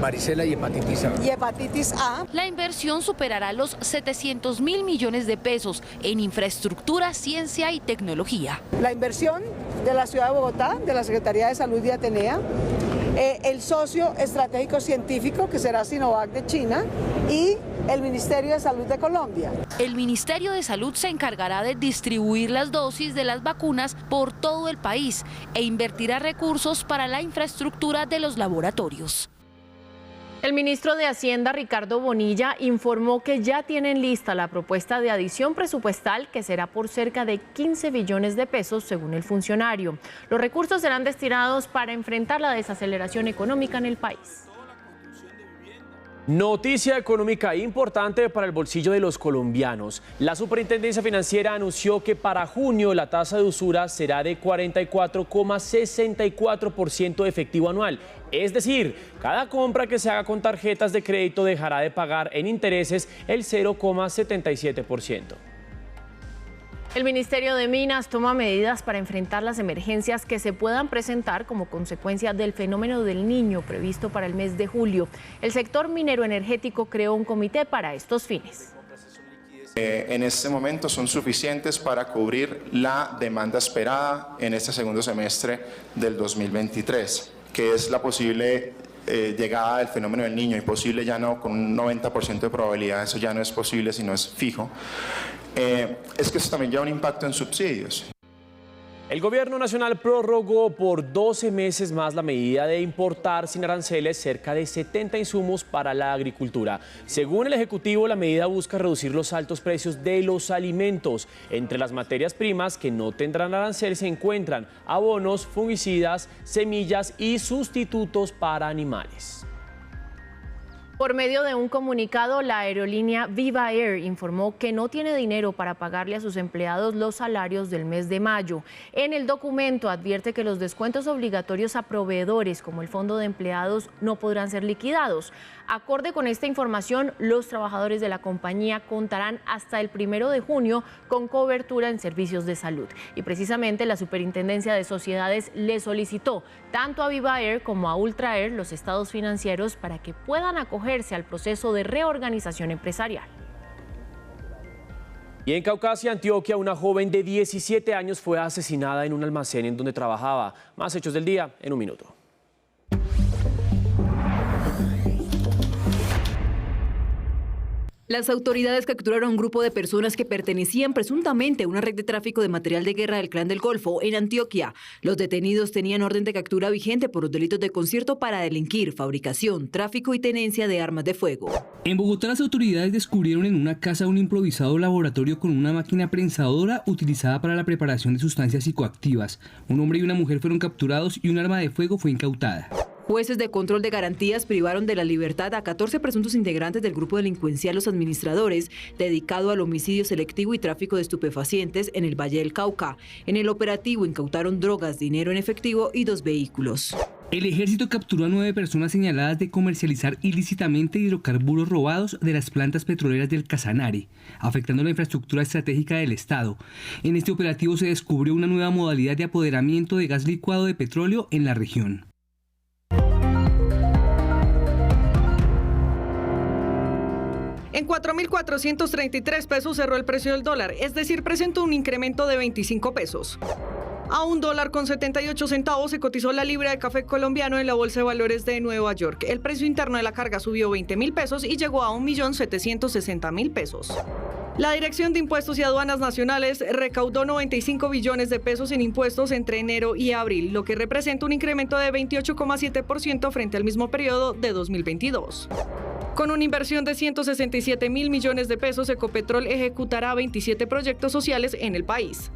Varicela y hepatitis A. Y hepatitis A. La inversión superará los 700.000 millones de pesos en infraestructura, ciencia y tecnología. La inversión de la ciudad de Bogotá, de la Secretaría de Salud y Atenea, el socio estratégico científico que será Sinovac de China y el Ministerio de Salud de Colombia. El Ministerio de Salud se encargará de distribuir las dosis de las vacunas por todo el país e invertirá recursos para la infraestructura de los laboratorios. El ministro de Hacienda, Ricardo Bonilla, informó que ya tienen lista la propuesta de adición presupuestal, que será por cerca de 15 billones de pesos, según el funcionario. Los recursos serán destinados para enfrentar la desaceleración económica en el país. Noticia económica importante para el bolsillo de los colombianos. La Superintendencia Financiera anunció que para junio la tasa de usura será de 44,64% de efectivo anual. Es decir, cada compra que se haga con tarjetas de crédito dejará de pagar en intereses el 0,77%. El Ministerio de Minas toma medidas para enfrentar las emergencias que se puedan presentar como consecuencia del fenómeno del Niño previsto para el mes de julio. El sector minero energético creó un comité para estos fines. En este momento son suficientes para cubrir la demanda esperada en este segundo semestre del 2023, que es la posible llegada del fenómeno del Niño, imposible ya no con un 90% de probabilidad, eso ya no es posible sino es fijo. Es que eso también lleva un impacto en subsidios. El gobierno nacional prorrogó por 12 meses más la medida de importar sin aranceles cerca de 70 insumos para la agricultura. Según el Ejecutivo, la medida busca reducir los altos precios de los alimentos. Entre las materias primas que no tendrán arancel se encuentran abonos, fungicidas, semillas y sustitutos para animales. Por medio de un comunicado, la aerolínea Viva Air informó que no tiene dinero para pagarle a sus empleados los salarios del mes de mayo. En el documento advierte que los descuentos obligatorios a proveedores, como el Fondo de Empleados, no podrán ser liquidados. Acorde con esta información, los trabajadores de la compañía contarán hasta el 1 de junio con cobertura en servicios de salud. Y precisamente la Superintendencia de Sociedades le solicitó tanto a Viva Air como a Ultra Air los estados financieros para que puedan acogerse al proceso de reorganización empresarial. Y en Caucasia, Antioquia, una joven de 17 años fue asesinada en un almacén en donde trabajaba. Más hechos del día en un minuto. Las autoridades capturaron a un grupo de personas que pertenecían presuntamente a una red de tráfico de material de guerra del Clan del Golfo en Antioquia. Los detenidos tenían orden de captura vigente por los delitos de concierto para delinquir, fabricación, tráfico y tenencia de armas de fuego. En Bogotá, las autoridades descubrieron en una casa un improvisado laboratorio con una máquina prensadora utilizada para la preparación de sustancias psicoactivas. Un hombre y una mujer fueron capturados y un arma de fuego fue incautada. Jueces de control de garantías privaron de la libertad a 14 presuntos integrantes del grupo delincuencial Los Administradores, dedicado al homicidio selectivo y tráfico de estupefacientes en el Valle del Cauca. En el operativo incautaron drogas, dinero en efectivo y 2 vehículos. El ejército capturó a 9 personas señaladas de comercializar ilícitamente hidrocarburos robados de las plantas petroleras del Casanare, afectando la infraestructura estratégica del Estado. En este operativo se descubrió una nueva modalidad de apoderamiento de gas licuado de petróleo en la región. En 4.433 pesos cerró el precio del dólar, es decir, presentó un incremento de 25 pesos. A $1.78 se cotizó la libra de café colombiano en la Bolsa de Valores de Nueva York. El precio interno de la carga subió 20.000 pesos y llegó a 1.760.000 pesos. La Dirección de Impuestos y Aduanas Nacionales recaudó 95 billones de pesos en impuestos entre enero y abril, lo que representa un incremento de 28,7% frente al mismo periodo de 2022. Con una inversión de 167.000 millones de pesos, Ecopetrol ejecutará 27 proyectos sociales en el país.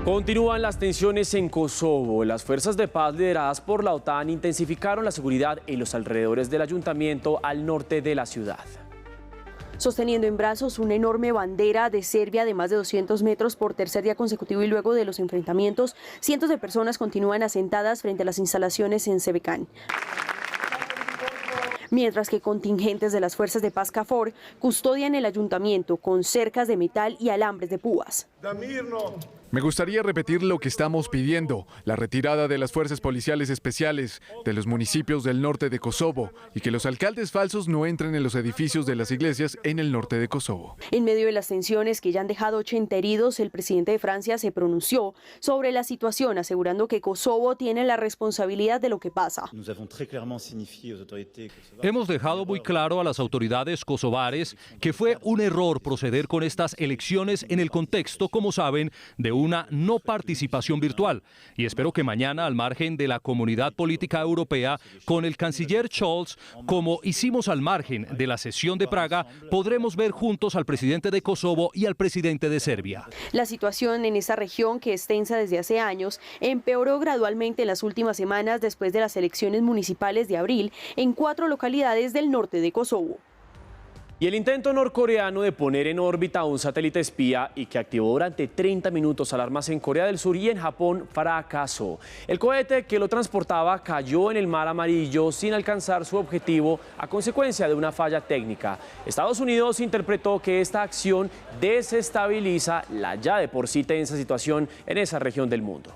Continúan las tensiones en Kosovo. Las fuerzas de paz lideradas por la OTAN intensificaron la seguridad en los alrededores del ayuntamiento al norte de la ciudad. Sosteniendo en brazos una enorme bandera de Serbia de más de 200 metros por tercer día consecutivo y luego de los enfrentamientos, cientos de personas continúan asentadas frente a las instalaciones en Sebekan. Mientras que contingentes de las fuerzas de paz KFOR custodian el ayuntamiento con cercas de metal y alambres de púas. Me gustaría repetir lo que estamos pidiendo, la retirada de las fuerzas policiales especiales de los municipios del norte de Kosovo y que los alcaldes falsos no entren en los edificios de las iglesias en el norte de Kosovo. En medio de las tensiones que ya han dejado 80 heridos, el presidente de Francia se pronunció sobre la situación, asegurando que Kosovo tiene la responsabilidad de lo que pasa. Hemos dejado muy claro a las autoridades kosovares que fue un error proceder con estas elecciones en el contexto como saben, de una no participación virtual. Y espero que mañana, al margen de la comunidad política europea, con el canciller Scholz, como hicimos al margen de la sesión de Praga, podremos ver juntos al presidente de Kosovo y al presidente de Serbia. La situación en esta región, que es tensa desde hace años, empeoró gradualmente en las últimas semanas después de las elecciones municipales de abril en 4 localidades del norte de Kosovo. Y el intento norcoreano de poner en órbita un satélite espía y que activó durante 30 minutos alarmas en Corea del Sur y en Japón fracasó. El cohete que lo transportaba cayó en el Mar Amarillo sin alcanzar su objetivo a consecuencia de una falla técnica. Estados Unidos interpretó que esta acción desestabiliza la ya de por sí tensa situación en esa región del mundo.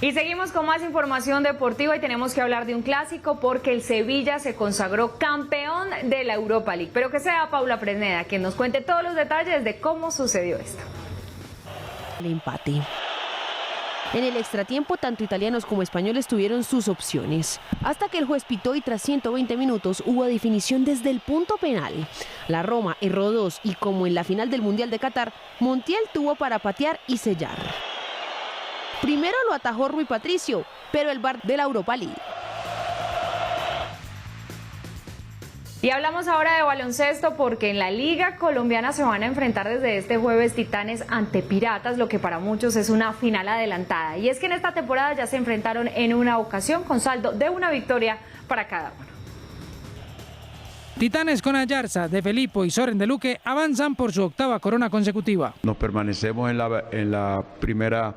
Y seguimos con más información deportiva y tenemos que hablar de un clásico porque el Sevilla se consagró campeón de la Europa League. Pero que sea Paula Fresneda quien nos cuente todos los detalles de cómo sucedió esto. El empate. En el extratiempo, tanto italianos como españoles tuvieron sus opciones, hasta que el juez pitó y tras 120 minutos hubo definición desde el punto penal. La Roma erró 2 y como en la final del Mundial de Qatar, Montiel tuvo para patear y sellar. Primero lo atajó Rui Patricio, pero el VAR de la Europa League. Y hablamos ahora de baloncesto porque en la Liga Colombiana se van a enfrentar desde este jueves Titanes ante Piratas, lo que para muchos es una final adelantada. Y es que en esta temporada ya se enfrentaron en una ocasión con saldo de una victoria para cada uno. Titanes con Ayarza, De Filippo y Soren de Luque avanzan por su 8ª corona consecutiva. Nos permanecemos en la primera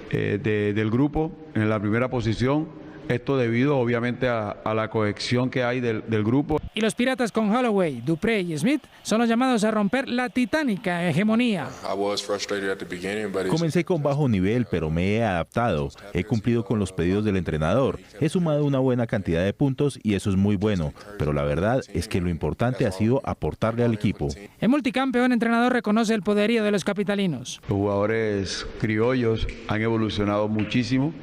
del grupo, en la primera posición. Esto debido obviamente a la cohesión que hay del grupo. Y los Piratas con Holloway, Dupré y Smith son los llamados a romper la titánica hegemonía. Comencé con bajo nivel, pero me he adaptado. He cumplido con los pedidos del entrenador. He sumado una buena cantidad de puntos y eso es muy bueno. Pero la verdad es que lo importante ha sido aportarle al equipo. El multicampeón entrenador reconoce el poderío de los capitalinos. Los jugadores criollos han evolucionado muchísimo.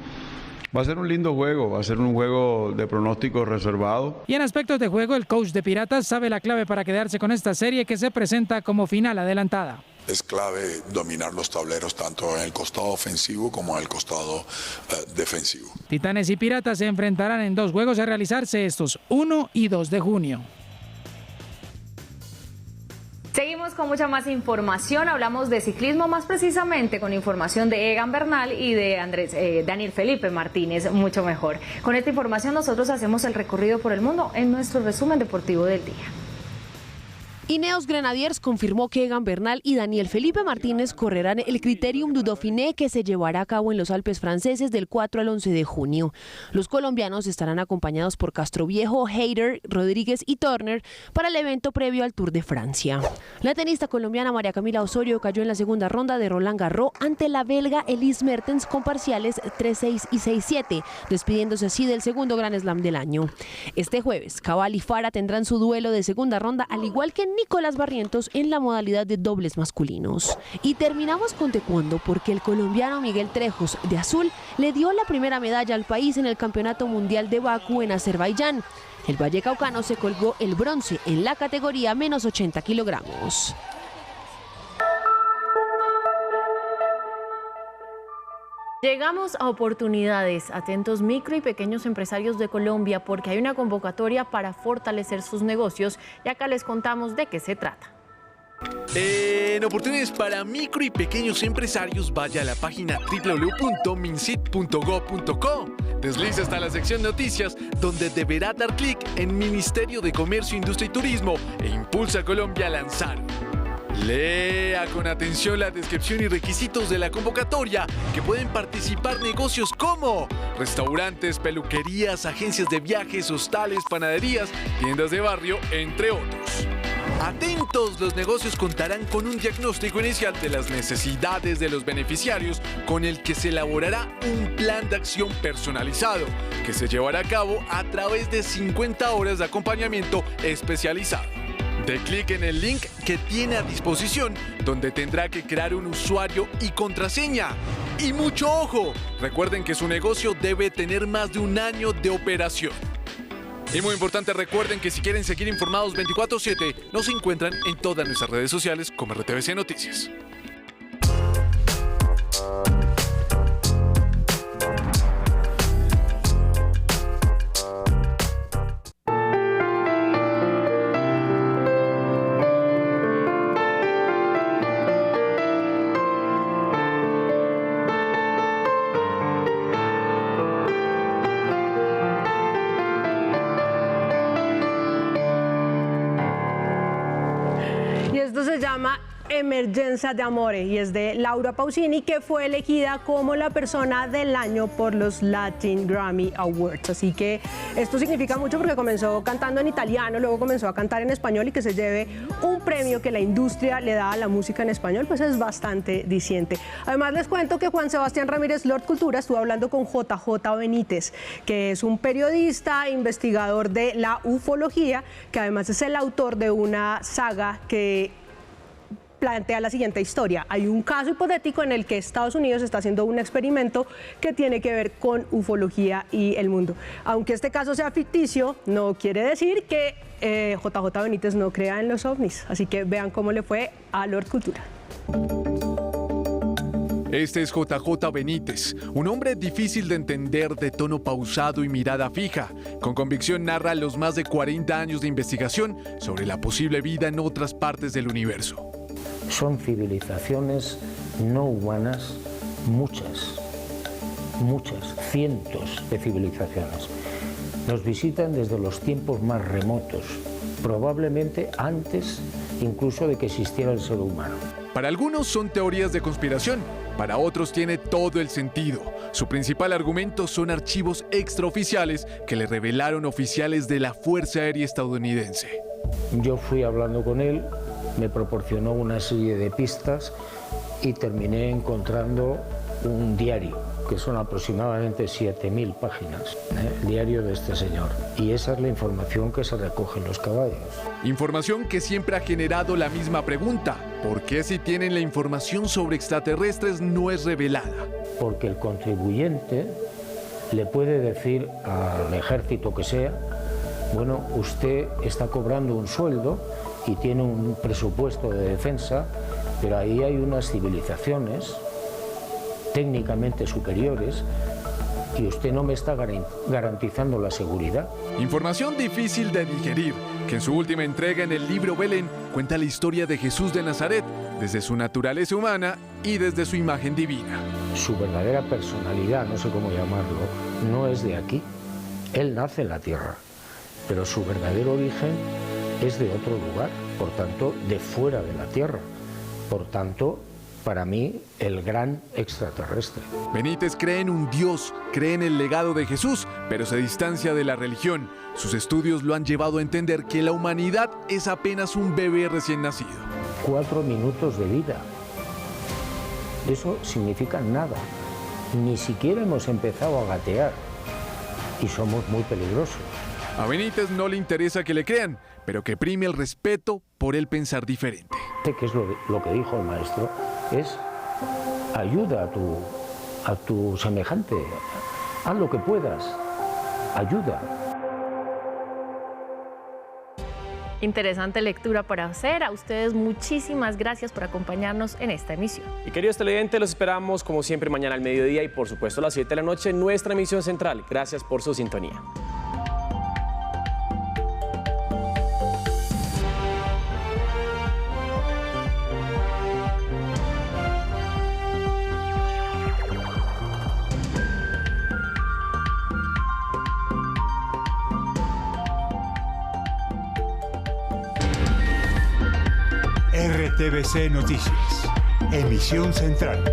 Va a ser un lindo juego, va a ser un juego de pronóstico reservado. Y en aspectos de juego, el coach de Piratas sabe la clave para quedarse con esta serie que se presenta como final adelantada. Es clave dominar los tableros tanto en el costado ofensivo como en el costado defensivo. Titanes y Piratas se enfrentarán en 2 juegos a realizarse estos 1 y 2 de junio. Seguimos con mucha más información, hablamos de ciclismo, más precisamente con información de Egan Bernal y de Daniel Felipe Martínez, mucho mejor. Con esta información nosotros hacemos el recorrido por el mundo en nuestro resumen deportivo del día. Ineos Grenadiers confirmó que Egan Bernal y Daniel Felipe Martínez correrán el Critérium du Dauphiné que se llevará a cabo en los Alpes franceses del 4 al 11 de junio. Los colombianos estarán acompañados por Castroviejo, Hayter, Rodríguez y Turner para el evento previo al Tour de Francia. La tenista colombiana María Camila Osorio cayó en la segunda ronda de Roland Garros ante la belga Elise Mertens con parciales 3-6 y 6-7, despidiéndose así del segundo Grand Slam del año. Este jueves, Cabal y Farah tendrán su duelo de segunda ronda, al igual que Nicolás Barrientos en la modalidad de dobles masculinos. Y terminamos con taekwondo porque el colombiano Miguel Trejos, de azul, le dio la primera medalla al país en el Campeonato Mundial de Bakú en Azerbaiyán. El vallecaucano se colgó el bronce en la categoría menos 80 kilogramos. Llegamos a oportunidades. Atentos micro y pequeños empresarios de Colombia porque hay una convocatoria para fortalecer sus negocios y acá les contamos de qué se trata. En oportunidades para micro y pequeños empresarios, vaya a la página www.mincit.gov.co. Desliza hasta la sección noticias, donde deberá dar clic en Ministerio de Comercio, Industria y Turismo e Impulsa Colombia a lanzar. Lea con atención la descripción y requisitos de la convocatoria, que pueden participar negocios como restaurantes, peluquerías, agencias de viajes, hostales, panaderías, tiendas de barrio, entre otros. Atentos, los negocios contarán con un diagnóstico inicial de las necesidades de los beneficiarios, con el que se elaborará un plan de acción personalizado, que se llevará a cabo a través de 50 horas de acompañamiento especializado. Dé clic en el link que tiene a disposición, donde tendrá que crear un usuario y contraseña. Y mucho ojo, recuerden que su negocio debe tener más de un año de operación. Y muy importante, recuerden que si quieren seguir informados 24/7, nos encuentran en todas nuestras redes sociales como RTVC Noticias. Y esto se llama Emergencia de Amore y es de Laura Pausini, que fue elegida como la persona del año por los Latin Grammy Awards. Así que esto significa mucho porque comenzó cantando en italiano, luego comenzó a cantar en español, y que se lleve un premio que la industria le da a la música en español, pues es bastante diciente. Además les cuento que Juan Sebastián Ramírez, Lord Cultura, estuvo hablando con JJ Benítez, que es un periodista, investigador de la ufología, que además es el autor de una saga que plantea la siguiente historia. Hay un caso hipotético en el que Estados Unidos está haciendo un experimento que tiene que ver con ufología y el mundo. Aunque este caso sea ficticio, no quiere decir que JJ Benítez no crea en los ovnis. Así que vean cómo le fue a Lord Cultura. Este es JJ Benítez, un hombre difícil de entender, de tono pausado y mirada fija. Con convicción narra los más de 40 años de investigación sobre la posible vida en otras partes del universo. Son civilizaciones no humanas, muchas, cientos de civilizaciones. Nos visitan desde los tiempos más remotos, probablemente antes incluso de que existiera el ser humano. Para algunos son teorías de conspiración, para otros tiene todo el sentido. Su principal argumento son archivos extraoficiales que le revelaron oficiales de la Fuerza Aérea estadounidense. Yo fui hablando con él, me proporcionó una serie de pistas y terminé encontrando un diario, que son aproximadamente 7.000 páginas, el diario de este señor. Y esa es la información que se recoge en los caballos. Información que siempre ha generado la misma pregunta: ¿por qué si tienen la información sobre extraterrestres no es revelada? Porque el contribuyente le puede decir al ejército que sea: bueno, usted está cobrando un sueldo y tiene un presupuesto de defensa, pero ahí hay unas civilizaciones técnicamente superiores y usted no me está garantizando la seguridad. Información difícil de digerir, que en su última entrega en el libro Belén cuenta la historia de Jesús de Nazaret, desde su naturaleza humana y desde su imagen divina. Su verdadera personalidad, no sé cómo llamarlo, no es de aquí. Él nace en la tierra, pero su verdadero origen es de otro lugar, por tanto, de fuera de la tierra. Por tanto, para mí, el gran extraterrestre. Benítez cree en un Dios, cree en el legado de Jesús, pero se distancia de la religión. Sus estudios lo han llevado a entender que la humanidad es apenas un bebé recién nacido. 4 minutos de vida. Eso significa nada. Ni siquiera hemos empezado a gatear y somos muy peligrosos. A Benítez no le interesa que le crean, pero que prime el respeto por él pensar diferente. ¿Qué es lo que dijo el maestro? Es ayuda a tu semejante, haz lo que puedas, ayuda. Interesante lectura para hacer. A ustedes muchísimas gracias por acompañarnos en esta emisión. Y queridos televidentes, los esperamos como siempre mañana al mediodía y por supuesto a las 7 de la noche en nuestra emisión central. Gracias por su sintonía. RTVC Noticias, emisión central.